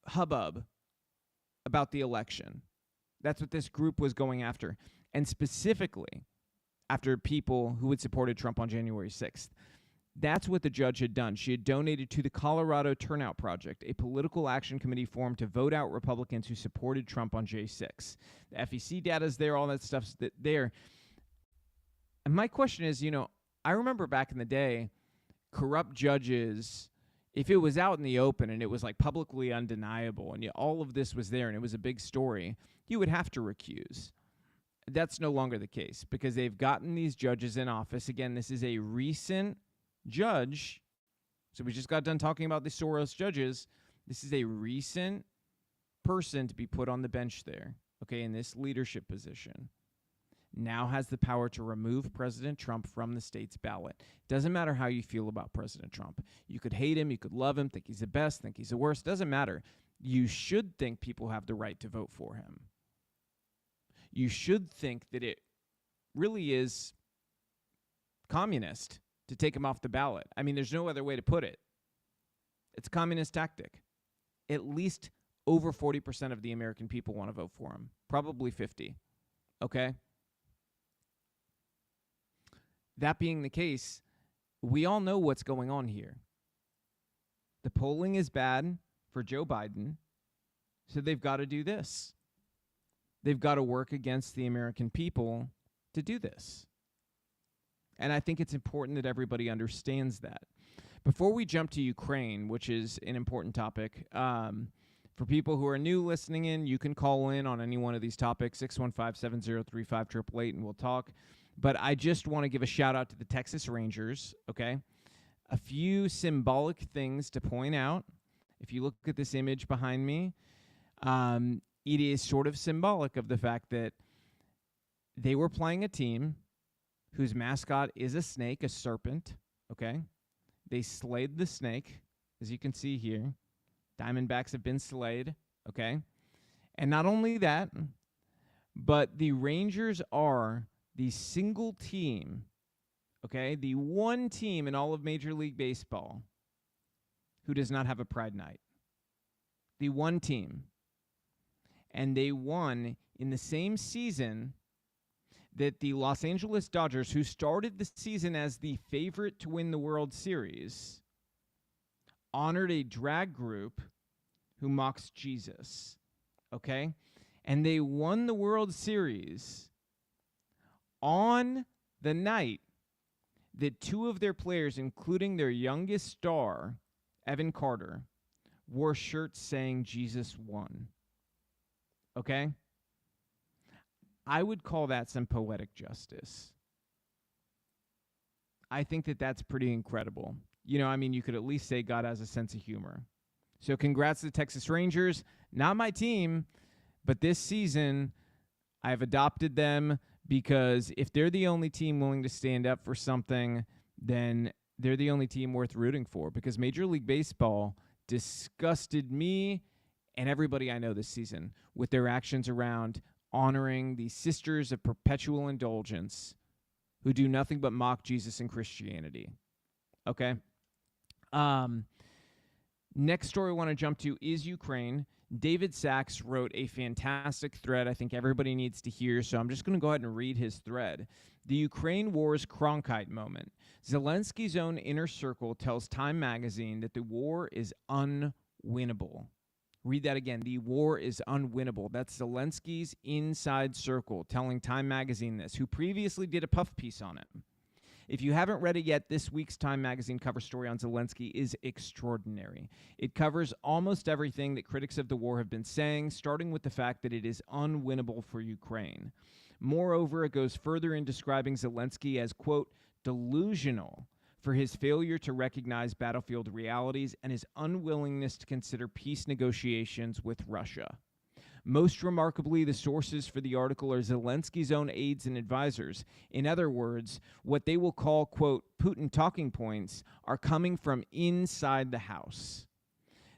hubbub about the election. That's what this group was going after. And specifically after people who had supported Trump on January 6th. That's what the judge had done. She had donated to the Colorado Turnout Project, a political action committee formed to vote out Republicans who supported Trump on J6. The FEC data's there, all that stuff's there. And my question is, I remember back in the day, corrupt judges, if it was out in the open and it was like publicly undeniable and all of this was there and it was a big story, you would have to recuse. That's no longer the case because they've gotten these judges in office. Again, this is a recent judge. So we just got done talking about the Soros judges. This is a recent person to be put on the bench there, okay, in this leadership position. Now has the power to remove President Trump from the state's ballot. Doesn't matter how you feel about President Trump. You could hate him, you could love him, think he's the best, think he's the worst. Doesn't matter. You should think people have the right to vote for him. You should think that it really is communist to take him off the ballot. I mean, there's no other way to put it. It's a communist tactic. At least over 40% of the American people want to vote for him. Probably 50. Okay? That being the case, we all know what's going on here. The polling is bad for Joe Biden, so they've got to do this. They've got to work against the American people to do this. And I think it's important that everybody understands that. Before we jump to Ukraine, which is an important topic, for people who are new listening in, you can call in on any one of these topics, 615-703-5888, and we'll talk. But I just want to give a shout out to the Texas Rangers, okay? A few symbolic things to point out. If you look at this image behind me, it is sort of symbolic of the fact that they were playing a team whose mascot is a snake, a serpent, okay? They slayed the snake, as you can see here. Diamondbacks have been slayed, okay? And not only that, but the Rangers are the single team, okay, the one team in all of Major League Baseball who does not have a Pride Night. The one team. And they won in the same season that the Los Angeles Dodgers, who started the season as the favorite to win the World Series, honored a drag group who mocks Jesus, okay? And they won the World Series on the night that two of their players, including their youngest star, Evan Carter, wore shirts saying Jesus won. Okay? I would call that some poetic justice. I think that that's pretty incredible. You could at least say God has a sense of humor. So congrats to the Texas Rangers. Not my team, but this season I've adopted them because if they're the only team willing to stand up for something, then they're the only team worth rooting for, because Major League Baseball disgusted me and everybody I know this season with their actions around honoring the Sisters of Perpetual Indulgence who do nothing but mock Jesus and Christianity. Okay? Next story I want to jump to is Ukraine. David Sachs wrote a fantastic thread I think everybody needs to hear, so I'm just going to go ahead and read his thread. The Ukraine War's Cronkite moment. Zelensky's own inner circle tells Time magazine that the war is unwinnable. Read that again. The war is unwinnable. That's Zelensky's inside circle telling Time magazine this, who previously did a puff piece on it. If you haven't read it yet, this week's Time magazine cover story on Zelensky is extraordinary. It covers almost everything that critics of the war have been saying, starting with the fact that it is unwinnable for Ukraine. Moreover, it goes further in describing Zelensky as, quote, delusional for his failure to recognize battlefield realities and his unwillingness to consider peace negotiations with Russia. Most remarkably, the sources for the article are Zelensky's own aides and advisors. In other words, what they will call, quote, Putin talking points are coming from inside the house.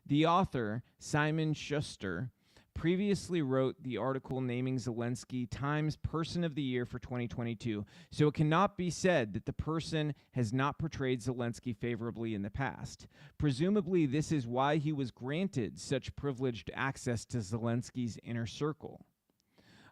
The author, Simon Schuster, previously wrote the article naming Zelensky Time's Person of the Year for 2022, so it cannot be said that the person has not portrayed Zelensky favorably in the past. Presumably, this is why he was granted such privileged access to Zelensky's inner circle.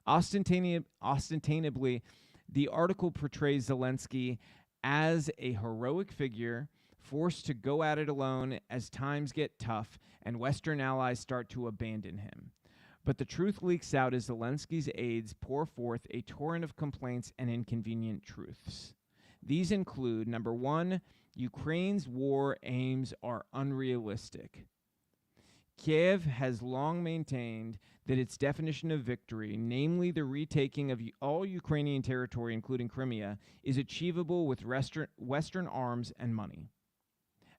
Ostentatively, the article portrays Zelensky as a heroic figure forced to go at it alone as times get tough and Western allies start to abandon him. But the truth leaks out as Zelensky's aides pour forth a torrent of complaints and inconvenient truths. These include, number one, Ukraine's war aims are unrealistic. Kiev has long maintained that its definition of victory, namely the retaking of all Ukrainian territory, including Crimea, is achievable with Western arms and money.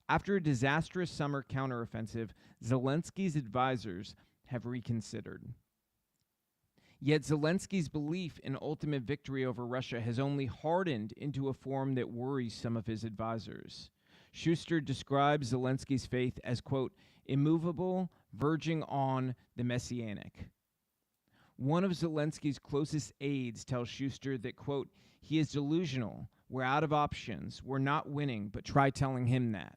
After a disastrous summer counteroffensive, Zelensky's advisors have reconsidered. Yet Zelensky's belief in ultimate victory over Russia has only hardened into a form that worries some of his advisors. Schuster describes Zelensky's faith as, quote, immovable, verging on the messianic. One of Zelensky's closest aides tells Schuster that, quote, he is delusional, we're out of options, we're not winning, but try telling him that.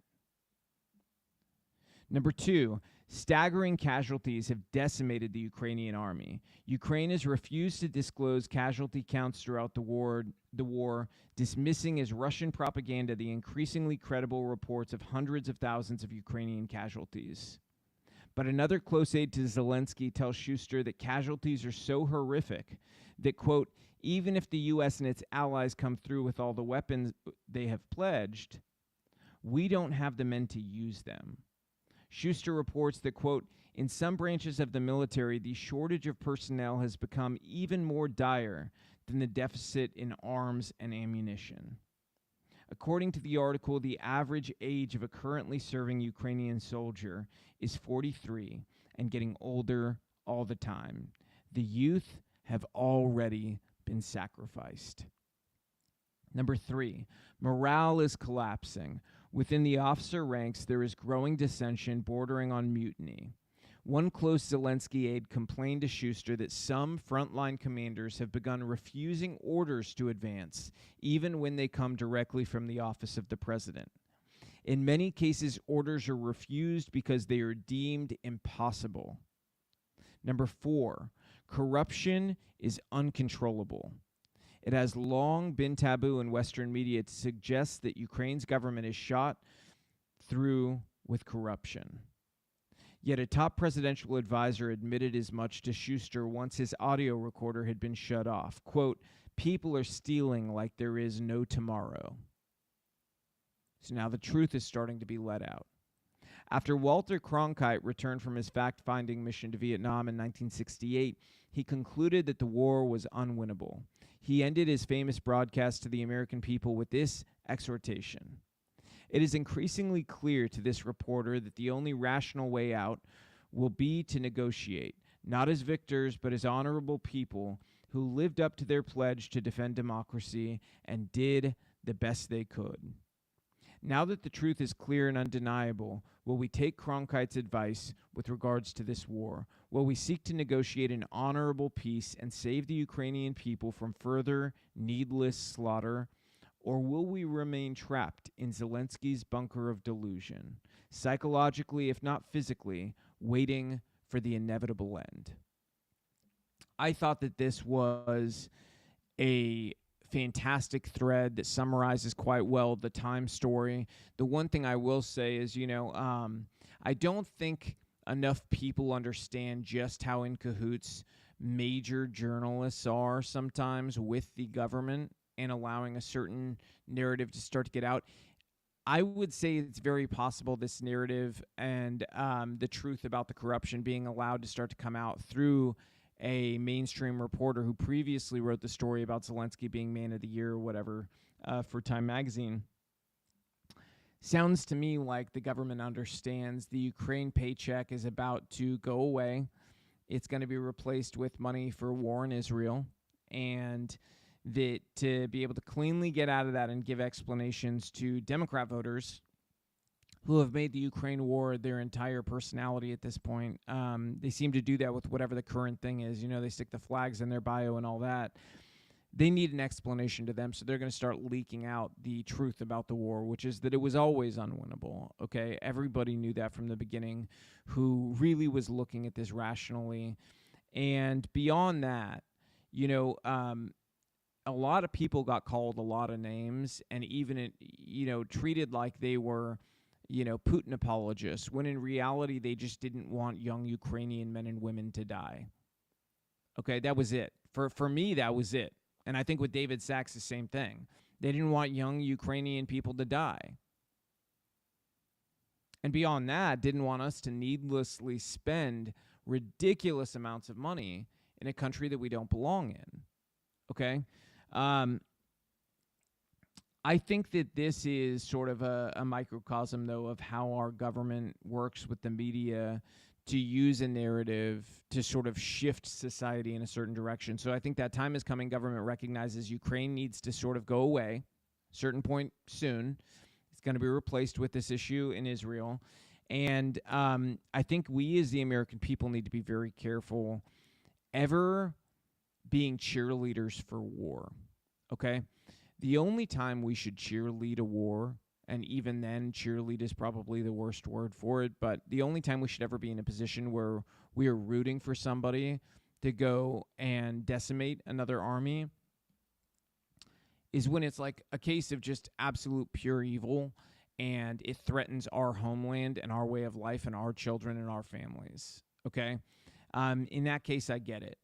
Number two, staggering casualties have decimated the Ukrainian army. Ukraine has refused to disclose casualty counts throughout the war, dismissing as Russian propaganda the increasingly credible reports of hundreds of thousands of Ukrainian casualties. But another close aide to Zelensky tells Schuster that casualties are so horrific that, quote, even if the U.S. and its allies come through with all the weapons they have pledged, we don't have the men to use them. Schuster reports that, quote, in some branches of the military, the shortage of personnel has become even more dire than the deficit in arms and ammunition. According to the article, the average age of a currently serving Ukrainian soldier is 43 and getting older all the time. The youth have already been sacrificed. Number three, morale is collapsing. Within the officer ranks, there is growing dissension bordering on mutiny. One close Zelensky aide complained to Schuster that some frontline commanders have begun refusing orders to advance, even when they come directly from the office of the president. In many cases, orders are refused because they are deemed impossible. Number four, corruption is uncontrollable. It has long been taboo in Western media to suggest that Ukraine's government is shot through with corruption. Yet a top presidential advisor admitted as much to Schuster once his audio recorder had been shut off. Quote, people are stealing like there is no tomorrow. So now the truth is starting to be let out. After Walter Cronkite returned from his fact-finding mission to Vietnam in 1968, he concluded that the war was unwinnable. He ended his famous broadcast to the American people with this exhortation. It is increasingly clear to this reporter that the only rational way out will be to negotiate, not as victors, but as honorable people who lived up to their pledge to defend democracy and did the best they could. Now that the truth is clear and undeniable, will we take Cronkite's advice with regards to this war? Will we seek to negotiate an honorable peace and save the Ukrainian people from further needless slaughter? Or will we remain trapped in Zelensky's bunker of delusion, psychologically, if not physically, waiting for the inevitable end? I thought that this was a fantastic thread that summarizes quite well the time story. The one thing I will say is, I don't think enough people understand just how in cahoots major journalists are sometimes with the government and allowing a certain narrative to start to get out. I would say it's very possible this narrative and the truth about the corruption being allowed to start to come out through a mainstream reporter who previously wrote the story about Zelensky being Man of the Year or whatever for Time magazine. Sounds to me like the government understands the Ukraine paycheck is about to go away. It's going to be replaced with money for war in Israel, and that to be able to cleanly get out of that and give explanations to Democrat voters who have made the Ukraine war their entire personality at this point. They seem to do that with whatever the current thing is. They stick the flags in their bio and all that. They need an explanation to them, so they're going to start leaking out the truth about the war, which is that it was always unwinnable, okay? Everybody knew that from the beginning who really was looking at this rationally. And beyond that, a lot of people got called a lot of names and even, treated like they were, Putin apologists, when in reality they just didn't want young Ukrainian men and women to die. Okay, that was it. For me, that was it. And I think with David Sachs, the same thing. They didn't want young Ukrainian people to die. And beyond that, didn't want us to needlessly spend ridiculous amounts of money in a country that we don't belong in. Okay? I think that this is sort of a microcosm, though, of how our government works with the media to use a narrative to sort of shift society in a certain direction. So I think that time is coming. Government recognizes Ukraine needs to sort of go away, certain point soon. It's going to be replaced with this issue in Israel. And I think we as the American people need to be very careful ever being cheerleaders for war, okay? The only time we should cheerlead a war, and even then cheerlead is probably the worst word for it, but the only time we should ever be in a position where we are rooting for somebody to go and decimate another army is when it's like a case of just absolute pure evil and it threatens our homeland and our way of life and our children and our families, okay? In that case, I get it.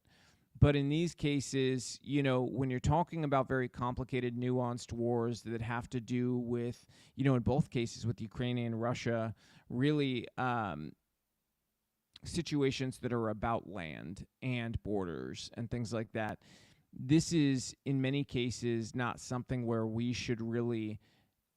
But in these cases, when you're talking about very complicated, nuanced wars that have to do with, in both cases with Ukraine and Russia, really situations that are about land and borders and things like that, this is, in many cases, not something where we should really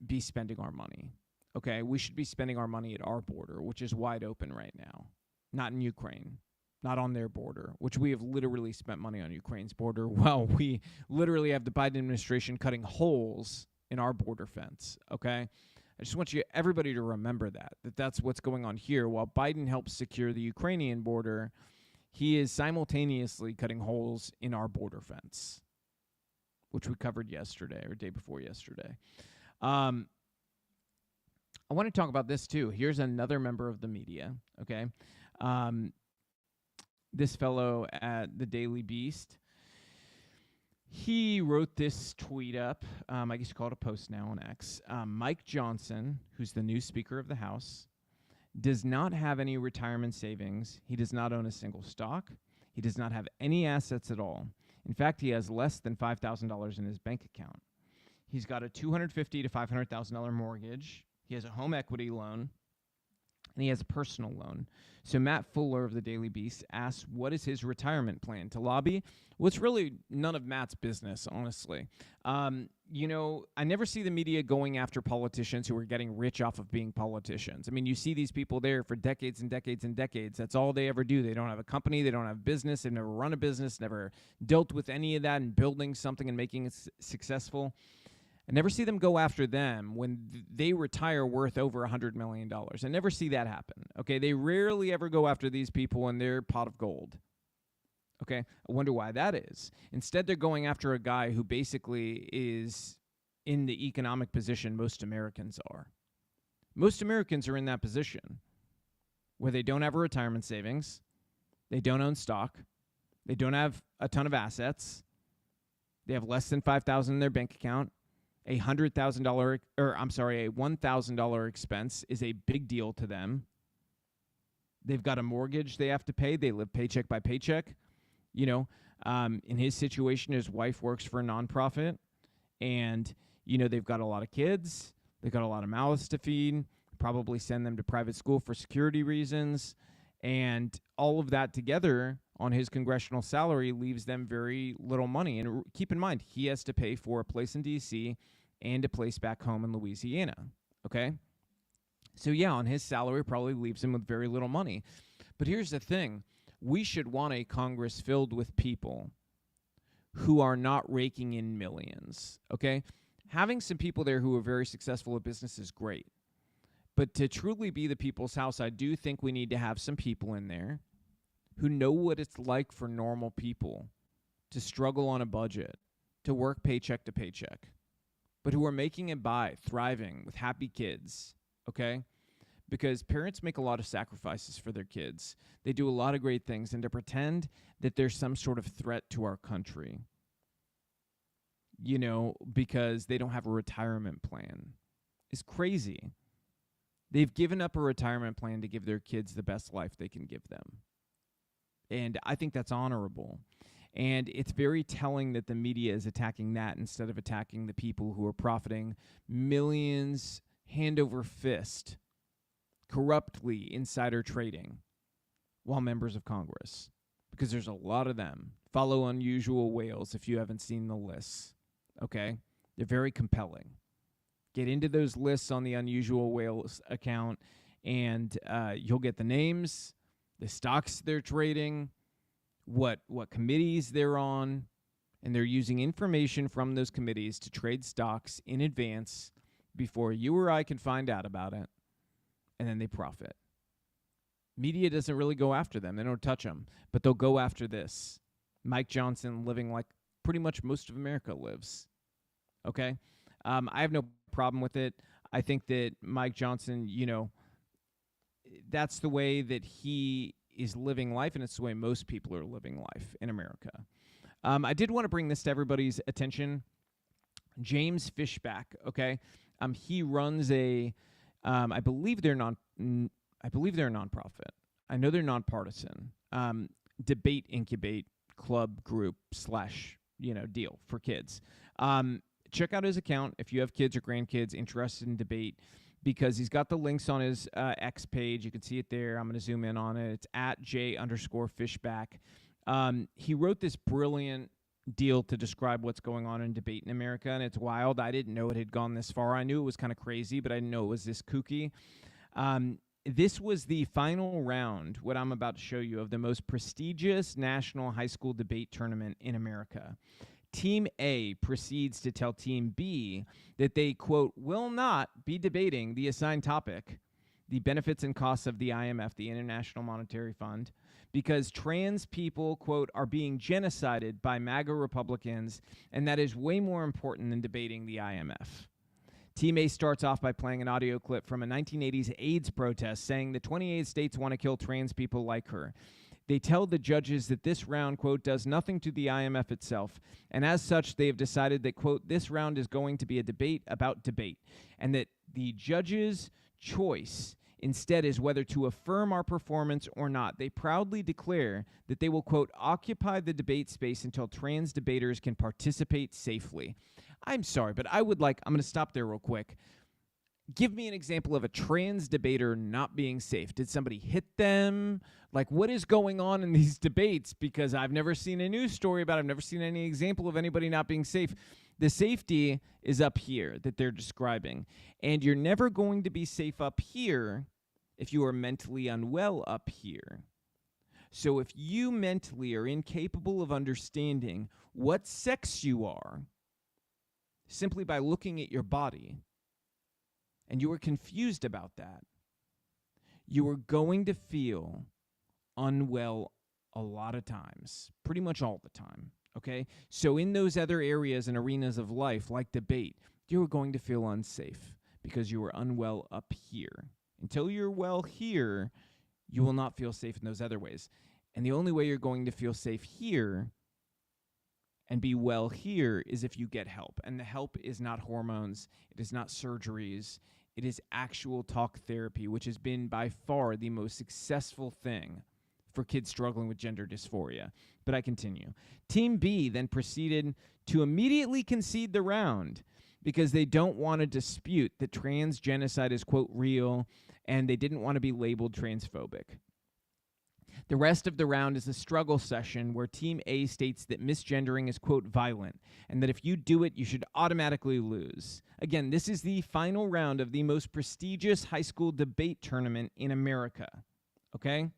be spending our money, okay? We should be spending our money at our border, which is wide open right now, not in Ukraine. Not on their border, which we have literally spent money on Ukraine's border. Well, we literally have the Biden administration cutting holes in our border fence, okay? I just want everybody to remember that's what's going on here. While Biden helps secure the Ukrainian border, he is simultaneously cutting holes in our border fence, which we covered yesterday or day before yesterday. I want to talk about this too. Here's another member of the media, okay? This fellow at the Daily Beast, he wrote this tweet up. I guess you call it a post now on X. Mike Johnson, who's the new Speaker of the House, does not have any retirement savings. He does not own a single stock. He does not have any assets at all. In fact, he has less than $5,000 in his bank account. He's got a $250,000 to $500,000 mortgage. He has a home equity loan. And he has a personal loan. So Matt Fuller of the Daily Beast asks, what is his retirement plan? To lobby? Well, it's really none of Matt's business, honestly. I never see the media going after politicians who are getting rich off of being politicians. I mean, you see these people there for decades and decades and decades. That's all they ever do. They don't have a company. They don't have business. They've never run a business, never dealt with any of that and building something and making it successful. I never see them go after them when they retire worth over $100 million. I never see that happen, okay? They rarely ever go after these people in their pot of gold, okay? I wonder why that is. Instead, they're going after a guy who basically is in the economic position most Americans are. Most Americans are in that position where they don't have a retirement savings, they don't own stock, they don't have a ton of assets, they have less than $5,000 in their bank account. A $1,000 expense is a big deal to them. They've got a mortgage they have to pay. They live paycheck by paycheck. In his situation, his wife works for a nonprofit, and they've got a lot of kids. They've got a lot of mouths to feed. Probably send them to private school for security reasons, and all of that together on his congressional salary leaves them very little money. And keep in mind, he has to pay for a place in D.C. and a place back home in Louisiana, okay? So yeah, on his salary probably leaves him with very little money. But here's the thing. We should want a Congress filled with people who are not raking in millions, okay? Having some people there who are very successful at business is great. But to truly be the people's house, I do think we need to have some people in there who know what it's like for normal people to struggle on a budget, to work paycheck to paycheck, but who are making it by, thriving with happy kids, okay? Because parents make a lot of sacrifices for their kids. They do a lot of great things, and to pretend that there's some sort of threat to our country because they don't have a retirement plan is crazy. They've given up a retirement plan to give their kids the best life they can give them. And I think that's honorable. And it's very telling that the media is attacking that instead of attacking the people who are profiting millions hand over fist, corruptly insider trading while members of Congress. Because there's a lot of them. Follow Unusual Whales if you haven't seen the lists. Okay? They're very compelling. Get into those lists on the Unusual Whales account, and you'll get the names, the stocks they're trading, what committees they're on, and they're using information from those committees to trade stocks in advance before you or I can find out about it, and then they profit. Media doesn't really go after them. They don't touch them, but they'll go after this. Mike Johnson living like pretty much most of America lives. Okay? I have no problem with it. I think that Mike Johnson, that's the way that he is living life, and it's the way most people are living life in America. I did want to bring this to everybody's attention. James Fishback, okay? He runs I believe they're a nonprofit. I know they're nonpartisan. Debate Incubate Club group / deal for kids. Check out his account if you have kids or grandkids interested in debate, because he's got the links on his X page. You can see it there. I'm going to zoom in on it. It's at @J_Fishback. He wrote this brilliant deal to describe what's going on in debate in America, and it's wild. I didn't know it had gone this far. I knew it was kind of crazy, but I didn't know it was this kooky. This was the final round, what I'm about to show you, of the most prestigious national high school debate tournament in America. Team A proceeds to tell Team B that they, quote, will not be debating the assigned topic, the benefits and costs of the IMF, the International Monetary Fund, because trans people, quote, are being genocided by MAGA Republicans, and that is way more important than debating the IMF. Team A starts off by playing an audio clip from a 1980s AIDS protest saying that 28 states want to kill trans people like her. They tell the judges that this round, quote, does nothing to the IMF itself, and as such, they have decided that, quote, this round is going to be a debate about debate, and that the judges' choice instead is whether to affirm our performance or not. They proudly declare that they will, quote, occupy the debate space until trans debaters can participate safely. I'm sorry, but I'm going to stop there real quick. Give me an example of a trans debater not being safe. Did somebody hit them? Like, what is going on in these debates? Because I've never seen a news story about it. I've never seen any example of anybody not being safe. The safety is up here that they're describing. And you're never going to be safe up here if you are mentally unwell up here. So if you mentally are incapable of understanding what sex you are simply by looking at your body, and you are confused about that, you are going to feel unwell a lot of times, pretty much all the time, okay? So in those other areas and arenas of life, like debate, you are going to feel unsafe because you are unwell up here. Until you're well here, you will not feel safe in those other ways. And the only way you're going to feel safe here and be well here is if you get help. And the help is not hormones. It is not surgeries. It is actual talk therapy, which has been by far the most successful thing for kids struggling with gender dysphoria. But I continue. Team B then proceeded to immediately concede the round because they don't want to dispute that trans genocide is, quote, real, and they didn't want to be labeled transphobic. The rest of the round is a struggle session where Team A states that misgendering is, quote, violent, and that if you do it, you should automatically lose. Again, this is the final round of the most prestigious high school debate tournament in America, okay?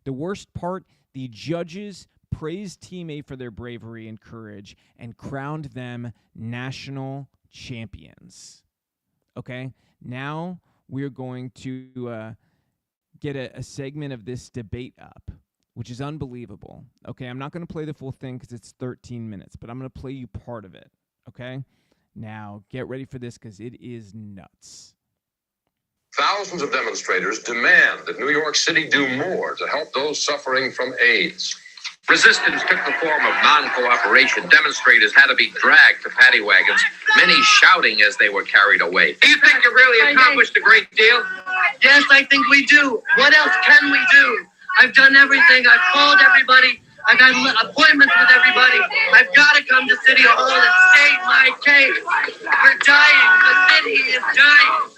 The worst part, the judges praised Team A for their bravery and courage and crowned them national champions, okay? Now we're going to get a segment of this debate up, which is unbelievable. Okay, I'm not going to play the full thing because it's 13 minutes, but I'm going to play you part of it, okay? Now, get ready for this because it is nuts. Thousands of demonstrators demand that New York City do more to help those suffering from AIDS. Resistance took the form of non-cooperation. Demonstrators had to be dragged to paddy wagons, many shouting as they were carried away. Do you think you really accomplished a great deal? Yes, I think we do. What else can we do? I've done everything. I've called everybody. I've had appointments with everybody. I've got to come to City Hall and state my case. We're dying. The city is dying.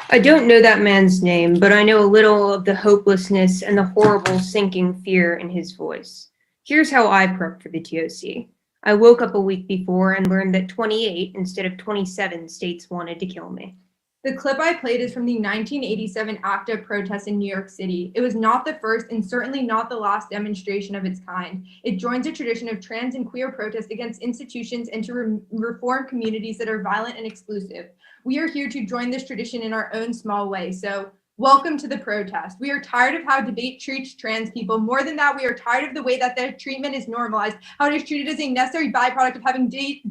I don't know that man's name, but I know a little of the hopelessness and the horrible sinking fear in his voice. Here's how I prepped for the TOC. I woke up a week before and learned that 28 instead of 27 states wanted to kill me. The clip I played is from the 1987 ACTA protest in New York City. It was not the first and certainly not the last demonstration of its kind. It joins a tradition of trans and queer protest against institutions and to reform communities that are violent and exclusive. We are here to join this tradition in our own small way. So welcome to the protest. We are tired of how debate treats trans people. More than that, we are tired of the way that their treatment is normalized, how it is treated as a necessary byproduct of having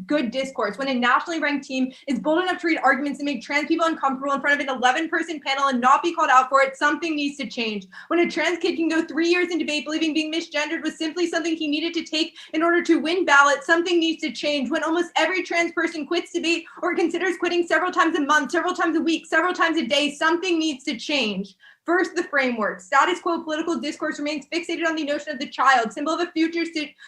good discourse. When a nationally ranked team is bold enough to read arguments that make trans people uncomfortable in front of an 11-person panel and not be called out for it, something needs to change. When a trans kid can go 3 years in debate believing being misgendered was simply something he needed to take in order to win Ballot, something needs to change. When almost every trans person quits debate or considers quitting several times a month, several times a week, several times a day, something needs to change. First, the framework. Status quo political discourse remains fixated on the notion of the child, symbol of a future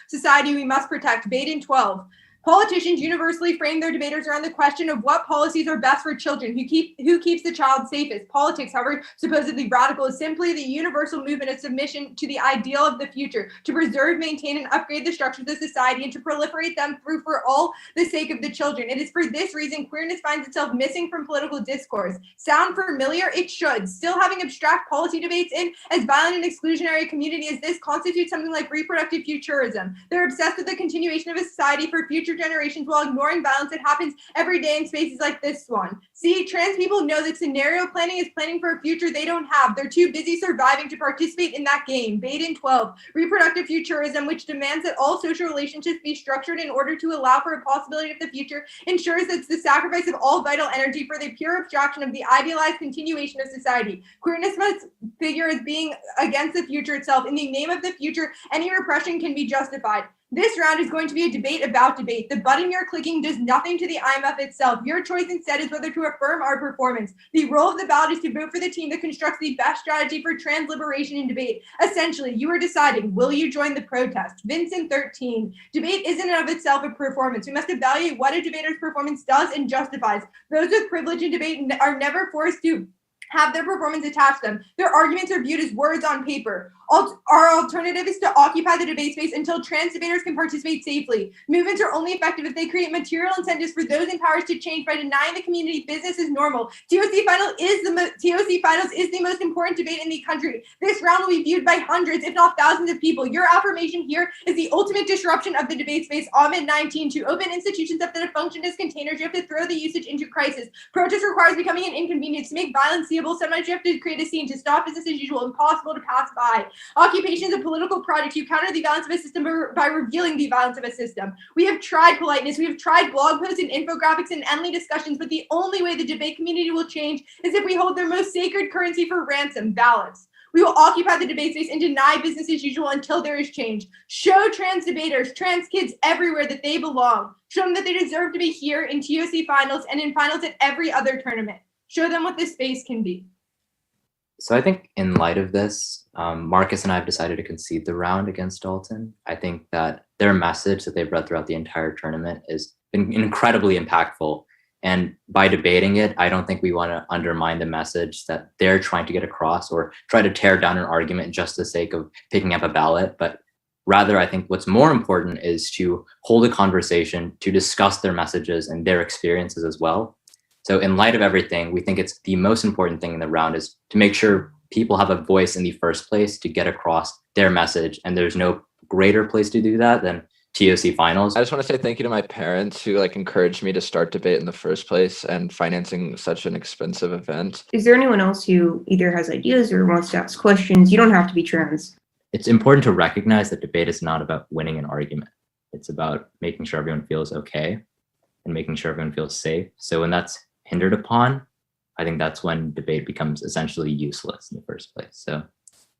society we must protect. Baden 12. Politicians universally frame their debaters around the question of what policies are best for children, who keeps the child safest. Politics, however supposedly radical, is simply the universal movement of submission to the ideal of the future, to preserve, maintain, and upgrade the structures of society, and to proliferate them through for all the sake of the children. It is for this reason queerness finds itself missing from political discourse. Sound familiar? It should. Still having abstract policy debates in as violent and exclusionary a community as this constitutes something like reproductive futurism. They're obsessed with the continuation of a society for future generations while ignoring violence that happens every day in spaces like this one. See, trans people know that scenario planning is planning for a future they don't have. They're too busy surviving to participate in that game. Baden 12. Reproductive futurism, which demands that all social relationships be structured in order to allow for a possibility of the future, ensures that it's the sacrifice of all vital energy for the pure abstraction of the idealized continuation of society. Queerness must figure as being against the future itself. In the name of the future, any repression can be justified. This round is going to be a debate about debate. The button you're clicking does nothing to the IMF itself. Your choice instead is whether to affirm our performance. The role of the ballot is to vote for the team that constructs the best strategy for trans liberation in debate. Essentially, you are deciding, will you join the protest? Vincent 13. Debate isn't in of itself a performance. We must evaluate what a debater's performance does and justifies. Those with privilege in debate are never forced to have their performance attached to them. Their arguments are viewed as words on paper. Our alternative is to occupy the debate space until trans debaters can participate safely. Movements are only effective if they create material incentives for those in power to change by denying the community business as normal. TOC Finals is the most important debate in the country. This round will be viewed by hundreds, if not thousands of people. Your affirmation here is the ultimate disruption of the debate space. Ahmed 19. To open institutions that have functioned as containers, you have to throw the usage into crisis. Protest requires becoming an inconvenience. To make violence seeable, sometimes you have to create a scene. To stop business as usual, impossible to pass by. Occupation is a political project. You counter the violence of a system by revealing the violence of a system. We have tried politeness. We have tried blog posts and infographics and endless discussions, but the only way the debate community will change is if we hold their most sacred currency for ransom, ballots. We will occupy the debate space and deny business as usual until there is change. Show trans debaters, trans kids everywhere that they belong. Show them that they deserve to be here in TOC finals and in finals at every other tournament. Show them what this space can be. So I think in light of this, Marcus and I have decided to concede the round against Dalton. I think that their message that they've read throughout the entire tournament has been incredibly impactful. And by debating it, I don't think we want to undermine the message that they're trying to get across or try to tear down an argument just for the sake of picking up a ballot. But rather, I think what's more important is to hold a conversation, to discuss their messages and their experiences as well. So in light of everything, we think it's the most important thing in the round is to make sure people have a voice in the first place to get across their message. And there's no greater place to do that than TOC finals. I just want to say thank you to my parents who encouraged me to start debate in the first place and financing such an expensive event. Is there anyone else who either has ideas or wants to ask questions? You don't have to be trans. It's important to recognize that debate is not about winning an argument. It's about making sure everyone feels okay and making sure everyone feels safe. So when that's hindered upon, I think that's when debate becomes essentially useless in the first place. So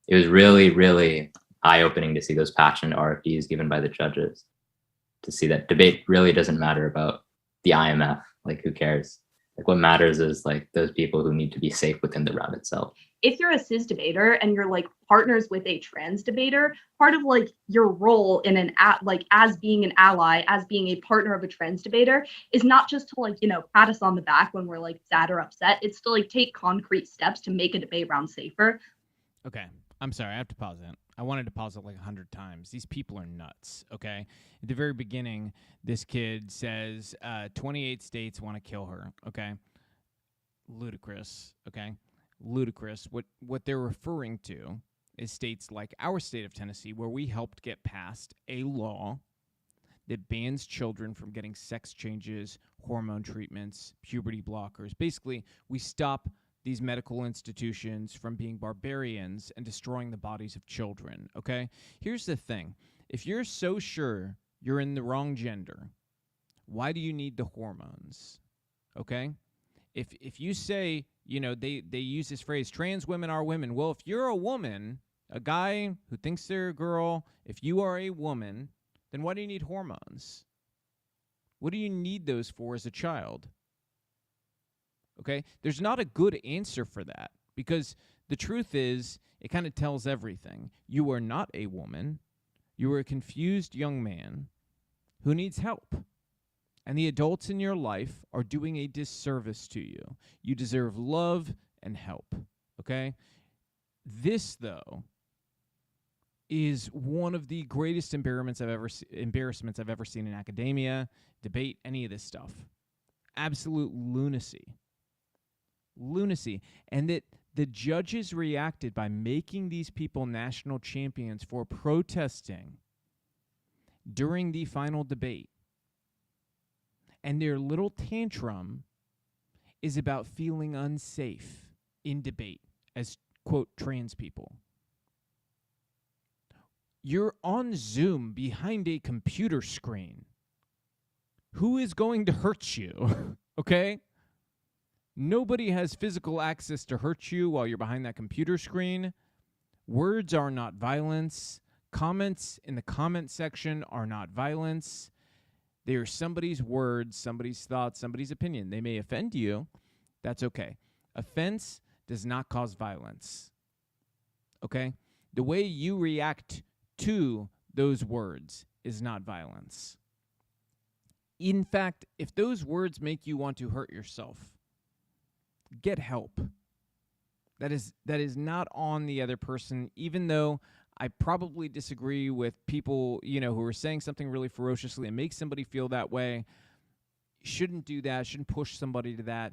it was really, really eye-opening to see those passionate RFDs given by the judges, to see that debate really doesn't matter about the IMF. Like, who cares? Like, what matters is like those people who need to be safe within the round itself. If you're a cis debater and you're like partners with a trans debater, part of like your role in an like as being an ally, as being a partner of a trans debater, is not just to like, you know, pat us on the back when we're like sad or upset. It's to like take concrete steps to make a debate round safer. Okay, I'm sorry, I have to pause it. I wanted to pause it like 100 times. These people are nuts, okay? At the very beginning, this kid says 28 states want to kill her, okay? Ludicrous, okay? Ludicrous. What they're referring to is states like our state of Tennessee, where we helped get passed a law that bans children from getting sex changes, hormone treatments, puberty blockers. Basically, we stop these medical institutions from being barbarians and destroying the bodies of children, okay? Here's the thing. If you're so sure you're in the wrong gender, why do you need the hormones, okay? If you say, you know, they use this phrase, trans women are women. Well, if you're a woman, a guy who thinks they're a girl, if you are a woman, then why do you need hormones? What do you need those for as a child? Okay, there's not a good answer for that, because the truth is, it kind of tells everything. You are not a woman. You are a confused young man who needs help. And the adults in your life are doing a disservice to you. You deserve love and help, okay? This, though, is one of the greatest embarrassments I've ever seen in academia, debate, any of this stuff. Absolute lunacy. Lunacy. And that the judges reacted by making these people national champions for protesting during the final debate. And their little tantrum is about feeling unsafe in debate as, quote, trans people. You're on Zoom behind a computer screen. Who is going to hurt you? Okay? Nobody has physical access to hurt you while you're behind that computer screen. Words are not violence. Comments in the comment section are not violence. They are somebody's words, somebody's thoughts, somebody's opinion. They may offend you. That's okay. Offense does not cause violence. Okay? The way you react to those words is not violence. In fact, if those words make you want to hurt yourself, get help. That is not on the other person, even though I probably disagree with people, you know, who are saying something really ferociously and makes somebody feel that way. Shouldn't do that, shouldn't push somebody to that.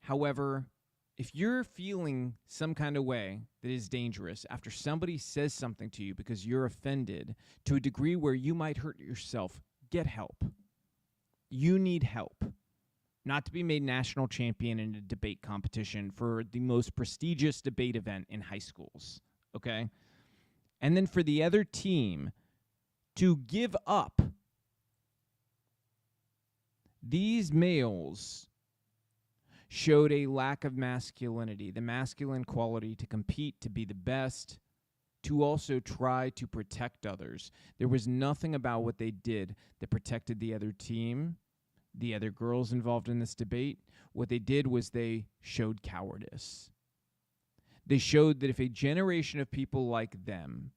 However, if you're feeling some kind of way that is dangerous after somebody says something to you because you're offended to a degree where you might hurt yourself, get help. You need help. Not to be made national champion in a debate competition for the most prestigious debate event in high schools, okay? And then for the other team to give up. These males showed a lack of masculinity, the masculine quality to compete, to be the best, to also try to protect others. There was nothing about what they did that protected the other team, the other girls involved in this debate. What they did was they showed cowardice. They showed that if a generation of people like them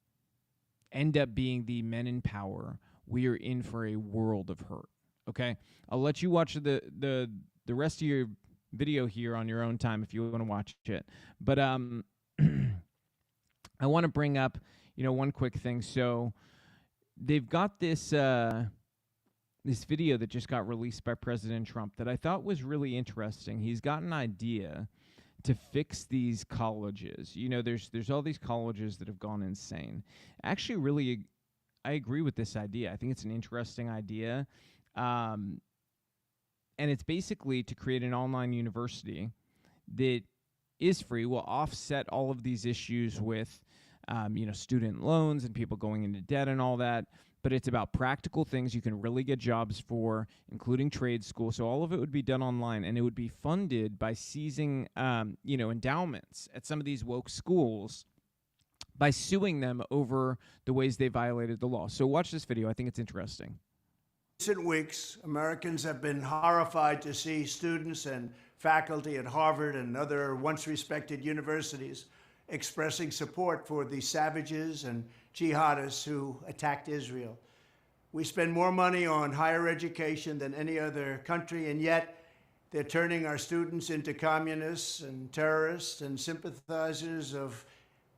end up being the men in power, we are in for a world of hurt. Okay? I'll let you watch the rest of your video here on your own time if you want to watch it. But I want to bring up, one quick thing. So they've got this this video that just got released by President Trump that I thought was really interesting. He's got an idea to fix these colleges. There's all these colleges that have gone insane. Actually, really, I agree with this idea. I think it's an interesting idea. And it's basically to create an online university that is free, will offset all of these issues with, student loans and people going into debt and all that. But it's about practical things you can really get jobs for, including trade school. So all of it would be done online, and it would be funded by seizing, endowments at some of these woke schools. by suing them over the ways they violated the law. So watch this video. I think it's interesting. In recent weeks, Americans have been horrified to see students and faculty at Harvard and other once respected universities expressing support for the savages and jihadists who attacked Israel. We spend more money on higher education than any other country, and yet they're turning our students into communists and terrorists and sympathizers of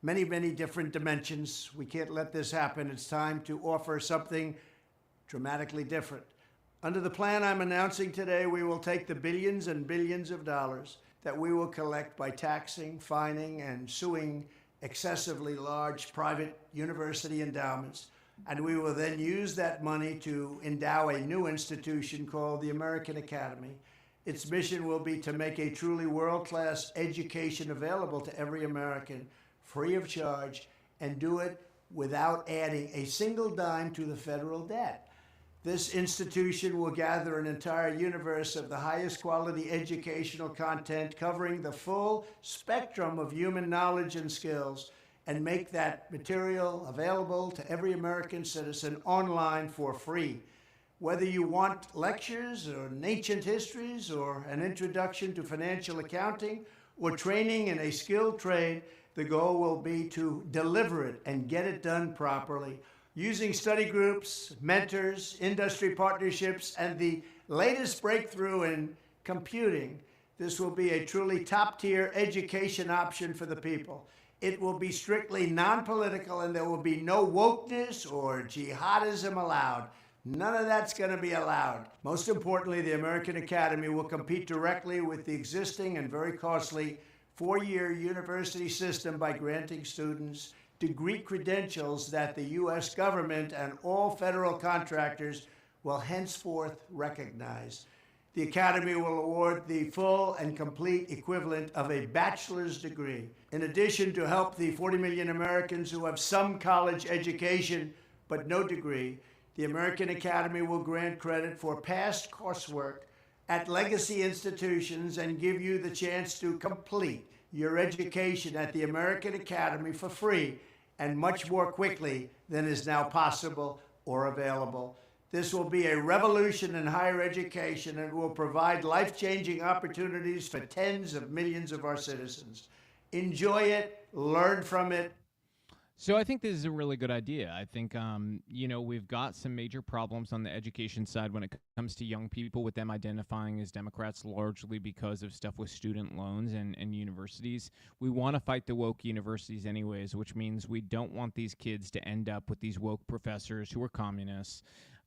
many, many different dimensions. We can't let this happen. It's time to offer something dramatically different. Under the plan I'm announcing today, we will take the billions and billions of dollars that we will collect by taxing, fining, and suing excessively large private university endowments, and we will then use that money to endow a new institution called the American Academy. Its mission will be to make a truly world-class education available to every American, free of charge, and do it without adding a single dime to the federal debt. This institution will gather an entire universe of the highest quality educational content covering the full spectrum of human knowledge and skills, and make that material available to every American citizen online for free. Whether you want lectures or ancient histories or an introduction to financial accounting or training in a skilled trade, the goal will be to deliver it and get it done properly. Using study groups, mentors, industry partnerships, and the latest breakthrough in computing, this will be a truly top-tier education option for the people. It will be strictly non-political, and there will be no wokeness or jihadism allowed. None of that's going to be allowed. Most importantly, the American Academy will compete directly with the existing and very costly four-year university system by granting students degree credentials that the U.S. government and all federal contractors will henceforth recognize. The Academy will award the full and complete equivalent of a bachelor's degree. In addition, to help the 40 million Americans who have some college education but no degree, the American Academy will grant credit for past coursework at legacy institutions and give you the chance to complete your education at the American Academy for free and much more quickly than is now possible or available. This will be a revolution in higher education and will provide life-changing opportunities for tens of millions of our citizens. Enjoy it, learn from it. So I think this is a really good idea. I think, we've got some major problems on the education side when it comes to young people, with them identifying as Democrats largely because of stuff with student loans and universities. We want to fight the woke universities anyways, which means we don't want these kids to end up with these woke professors who are communists.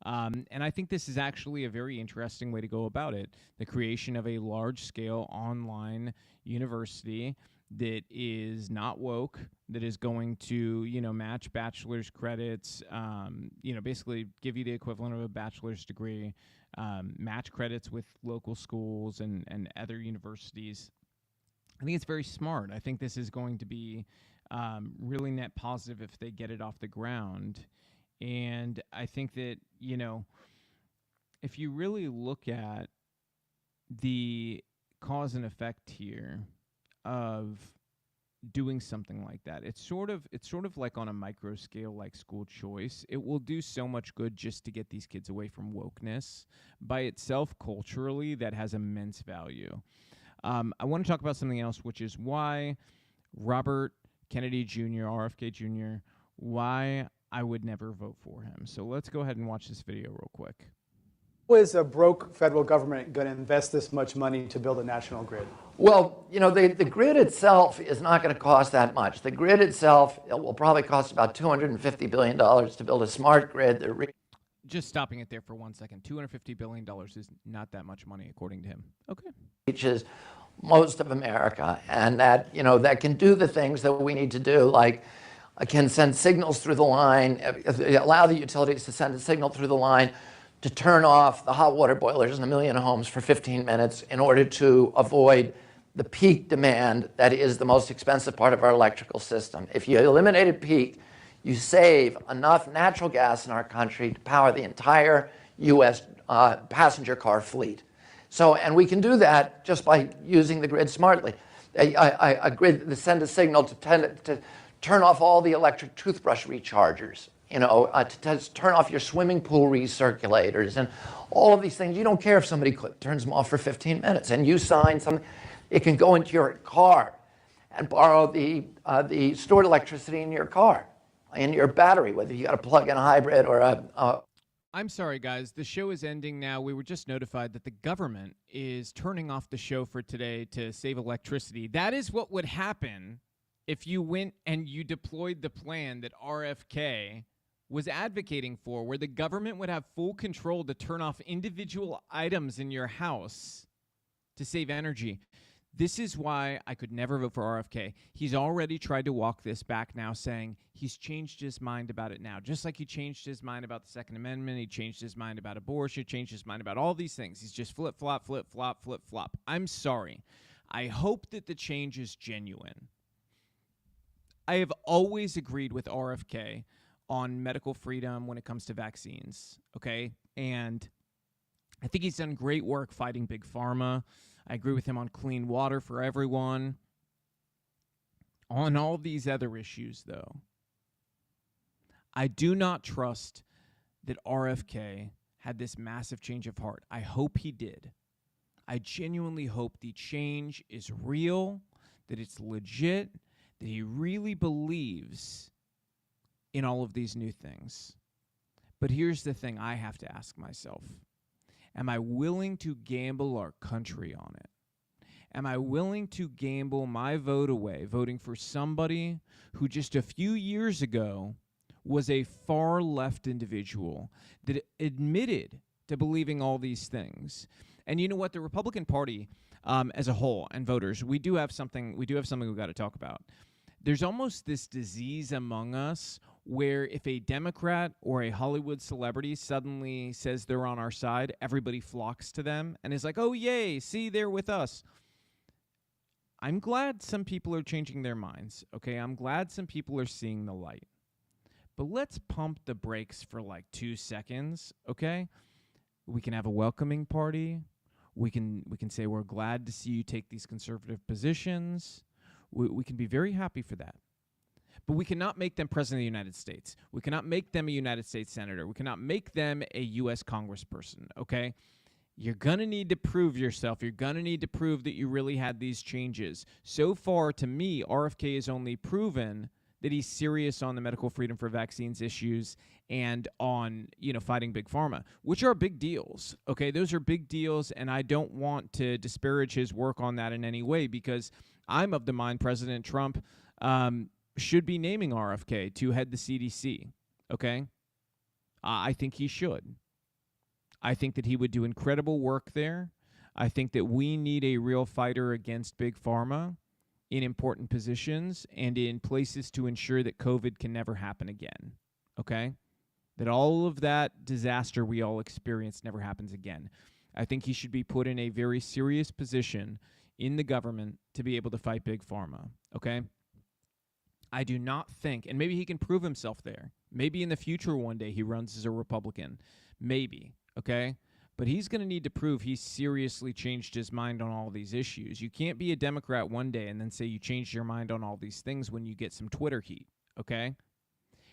And I think this is actually a very interesting way to go about it. The creation of a large-scale online university that is not woke, that is going to, match bachelor's credits, basically give you the equivalent of a bachelor's degree, match credits with local schools and other universities. I think it's very smart. I think this is going to be really net positive if they get it off the ground. And I think that, if you really look at the cause and effect here of doing something like that, it's sort of like on a micro scale, like school choice. It will do so much good just to get these kids away from wokeness. By itself, culturally, that has immense value. I want to talk about something else, which is why Robert Kennedy Jr., RFK Jr., why I would never vote for him. So let's go ahead and watch this video real quick. How is a broke federal government going to invest this much money to build a national grid? Well, the grid itself is not going to cost that much. The grid itself will probably cost about $250 billion to build a smart grid. Just stopping it there for 1 second. $250 billion is not that much money, according to him. Okay. Reaches most of America, and that can do the things that we need to do, like can send signals through the line, allow the utilities to send a signal through the line to turn off the hot water boilers in 1 million homes for 15 minutes in order to avoid the peak demand that is the most expensive part of our electrical system. If you eliminated peak, you save enough natural gas in our country to power the entire U.S. Passenger car fleet. And we can do that just by using the grid smartly. A grid that sends a signal turn off all the electric toothbrush rechargers, to turn off your swimming pool recirculators and all of these things. You don't care if somebody turns them off for 15 minutes and you sign something. It can go into your car and borrow the stored electricity in your car, in your battery, whether you got a plug-in hybrid or a I'm sorry, guys. The show is ending now. We were just notified that the government is turning off the show for today to save electricity. That is what would happen if you went and you deployed the plan that RFK was advocating for, where the government would have full control to turn off individual items in your house to save energy. This is why I could never vote for RFK. He's already tried to walk this back now, saying he's changed his mind about it now. Just like he changed his mind about the Second Amendment, he changed his mind about abortion, changed his mind about all these things. He's just flip-flop, flip-flop, flip-flop. I'm sorry. I hope that the change is genuine. I have always agreed with RFK on medical freedom when it comes to vaccines, okay? And I think he's done great work fighting Big Pharma. I agree with him on clean water for everyone. On all these other issues, though, I do not trust that RFK had this massive change of heart. I hope he did. I genuinely hope the change is real, that it's legit, that he really believes in all of these new things. But here's the thing I have to ask myself. Am I willing to gamble our country on it? Am I willing to gamble my vote away, voting for somebody who just a few years ago was a far left individual that admitted to believing all these things? And you know what? The Republican Party as a whole and voters, we do have something we've got to talk about. There's almost this disease among us where if a Democrat or a Hollywood celebrity suddenly says they're on our side, everybody flocks to them and is like, oh, yay, see, they're with us. I'm glad some people are changing their minds, okay? I'm glad some people are seeing the light. But let's pump the brakes for like 2 seconds, okay? We can have a welcoming party. We can say we're glad to see you take these conservative positions. We can be very happy for that. But we cannot make them president of the United States. We cannot make them a United States senator. We cannot make them a U.S. congressperson, okay? You're going to need to prove yourself. You're going to need to prove that you really had these changes. So far, to me, RFK has only proven that he's serious on the medical freedom for vaccines issues and on, fighting Big Pharma, which are big deals, okay? Those are big deals, and I don't want to disparage his work on that in any way because I'm of the mind President Trump should be naming RFK to head the CDC, okay? I think he should. I think that he would do incredible work there. I think that we need a real fighter against Big Pharma in important positions and in places to ensure that COVID can never happen again, okay? That all of that disaster we all experienced never happens again. I think he should be put in a very serious position in the government to be able to fight Big Pharma, okay? I do not think, and maybe he can prove himself there. Maybe in the future one day he runs as a Republican. Maybe, okay? But he's going to need to prove he's seriously changed his mind on all these issues. You can't be a Democrat one day and then say you changed your mind on all these things when you get some Twitter heat, okay?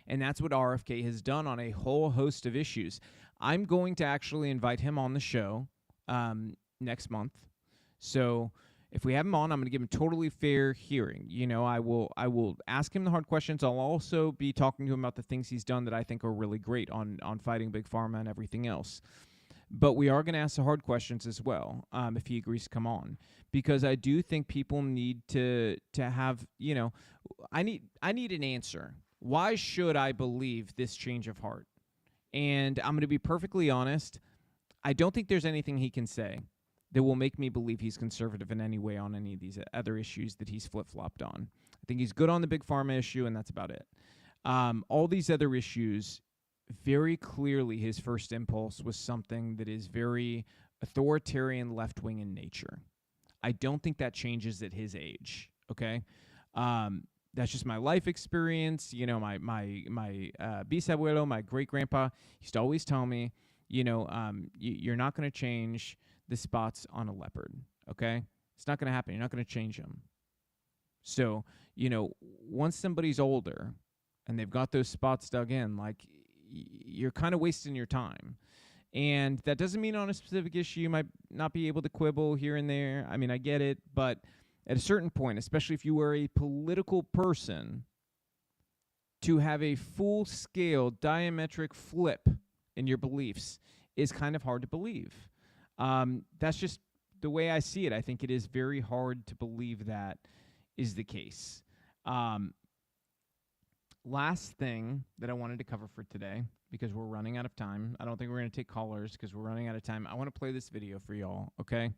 And that's what RFK has done on a whole host of issues. I'm going to actually invite him on the show next month. So if we have him on, I'm going to give him totally fair hearing. I will ask him the hard questions. I'll also be talking to him about the things he's done that I think are really great on fighting Big Pharma and everything else. But we are going to ask the hard questions as well, if he agrees to come on, because I do think people need to have, I need an answer. Why should I believe this change of heart? And I'm going to be perfectly honest. I don't think there's anything he can say that will make me believe he's conservative in any way on any of these other issues that he's flip-flopped on. I think he's good on the Big Pharma issue, and that's about it. All these other issues, very clearly his first impulse was something that is very authoritarian left-wing in nature. I don't think that changes at his age, okay? That's just my life experience. My bisabuelo, my great-grandpa, used to always tell me, you're not going to change the spots on a leopard, okay? It's not going to happen. You're not going to change them. So, once somebody's older and they've got those spots dug in, like, you're kind of wasting your time. And that doesn't mean on a specific issue you might not be able to quibble here and there. I mean, I get it, but at a certain point, especially if you were a political person, to have a full-scale diametric flip in your beliefs is kind of hard to believe. That's just the way I see it. I think it is very hard to believe that is the case. Last thing that I wanted to cover for today, because we're running out of time. I don't think we're going to take callers because we're running out of time. I want to play this video for y'all, okay?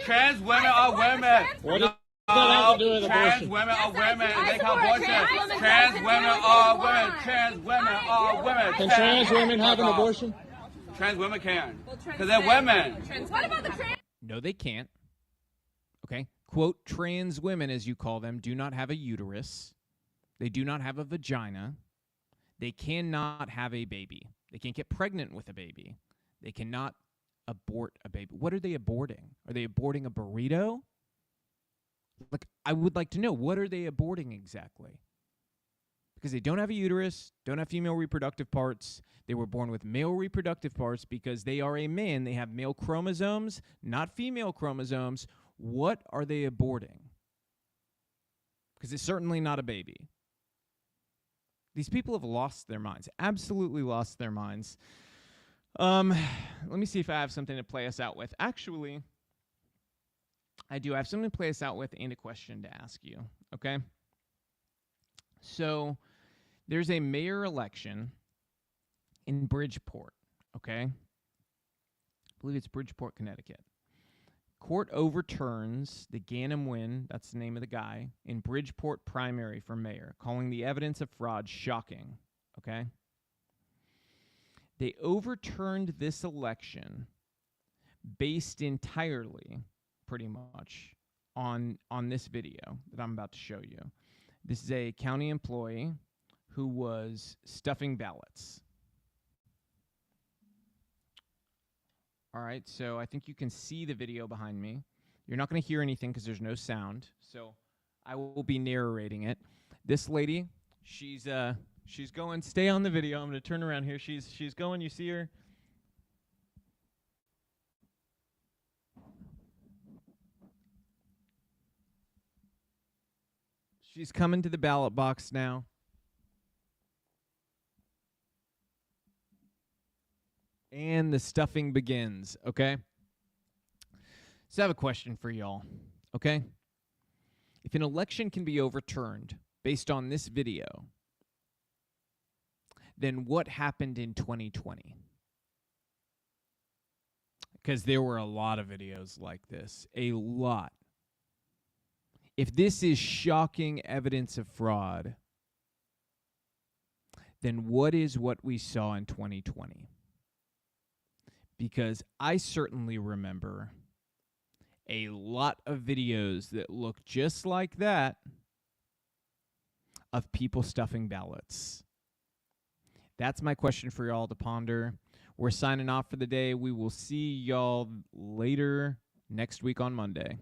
Trans women are women. What does that have to do with abortion? Trans women are women. They call abortion. Trans women are women. Trans women are women. Can trans women have an abortion? Trans women can. Because they're women. What about the trans? No, they can't. Okay? Quote, trans women, as you call them, do not have a uterus. They do not have a vagina. They cannot have a baby. They can't get pregnant with a baby. They cannot abort a baby. What are they aborting? Are they aborting a burrito? Like, I would like to know, what are they aborting exactly? Because they don't have a uterus, don't have female reproductive parts. They were born with male reproductive parts because they are a man. They have male chromosomes, not female chromosomes. What are they aborting? Because it's certainly not a baby. These people have lost their minds, absolutely lost their minds. Let me see if I have something to play us out with. Actually, I do have something to play us out with and a question to ask you, okay? So there's a mayor election in Bridgeport, okay? I believe it's Bridgeport, Connecticut. Court overturns the Ganem win, that's the name of the guy, in Bridgeport primary for mayor, calling the evidence of fraud shocking, okay? They overturned this election based entirely, pretty much, on this video that I'm about to show you. This is a county employee who was stuffing ballots. All right, so I think you can see the video behind me. You're not going to hear anything because there's no sound, so I will be narrating it. This lady, she's going. Stay on the video. I'm going to turn around here. She's going. You see her? She's coming to the ballot box now. And the stuffing begins, okay? So I have a question for y'all, okay? If an election can be overturned based on this video, then what happened in 2020? Because there were a lot of videos like this, a lot. If this is shocking evidence of fraud, then what is what we saw in 2020? Because I certainly remember a lot of videos that look just like that of people stuffing ballots. That's my question for y'all to ponder. We're signing off for the day. We will see y'all later next week on Monday.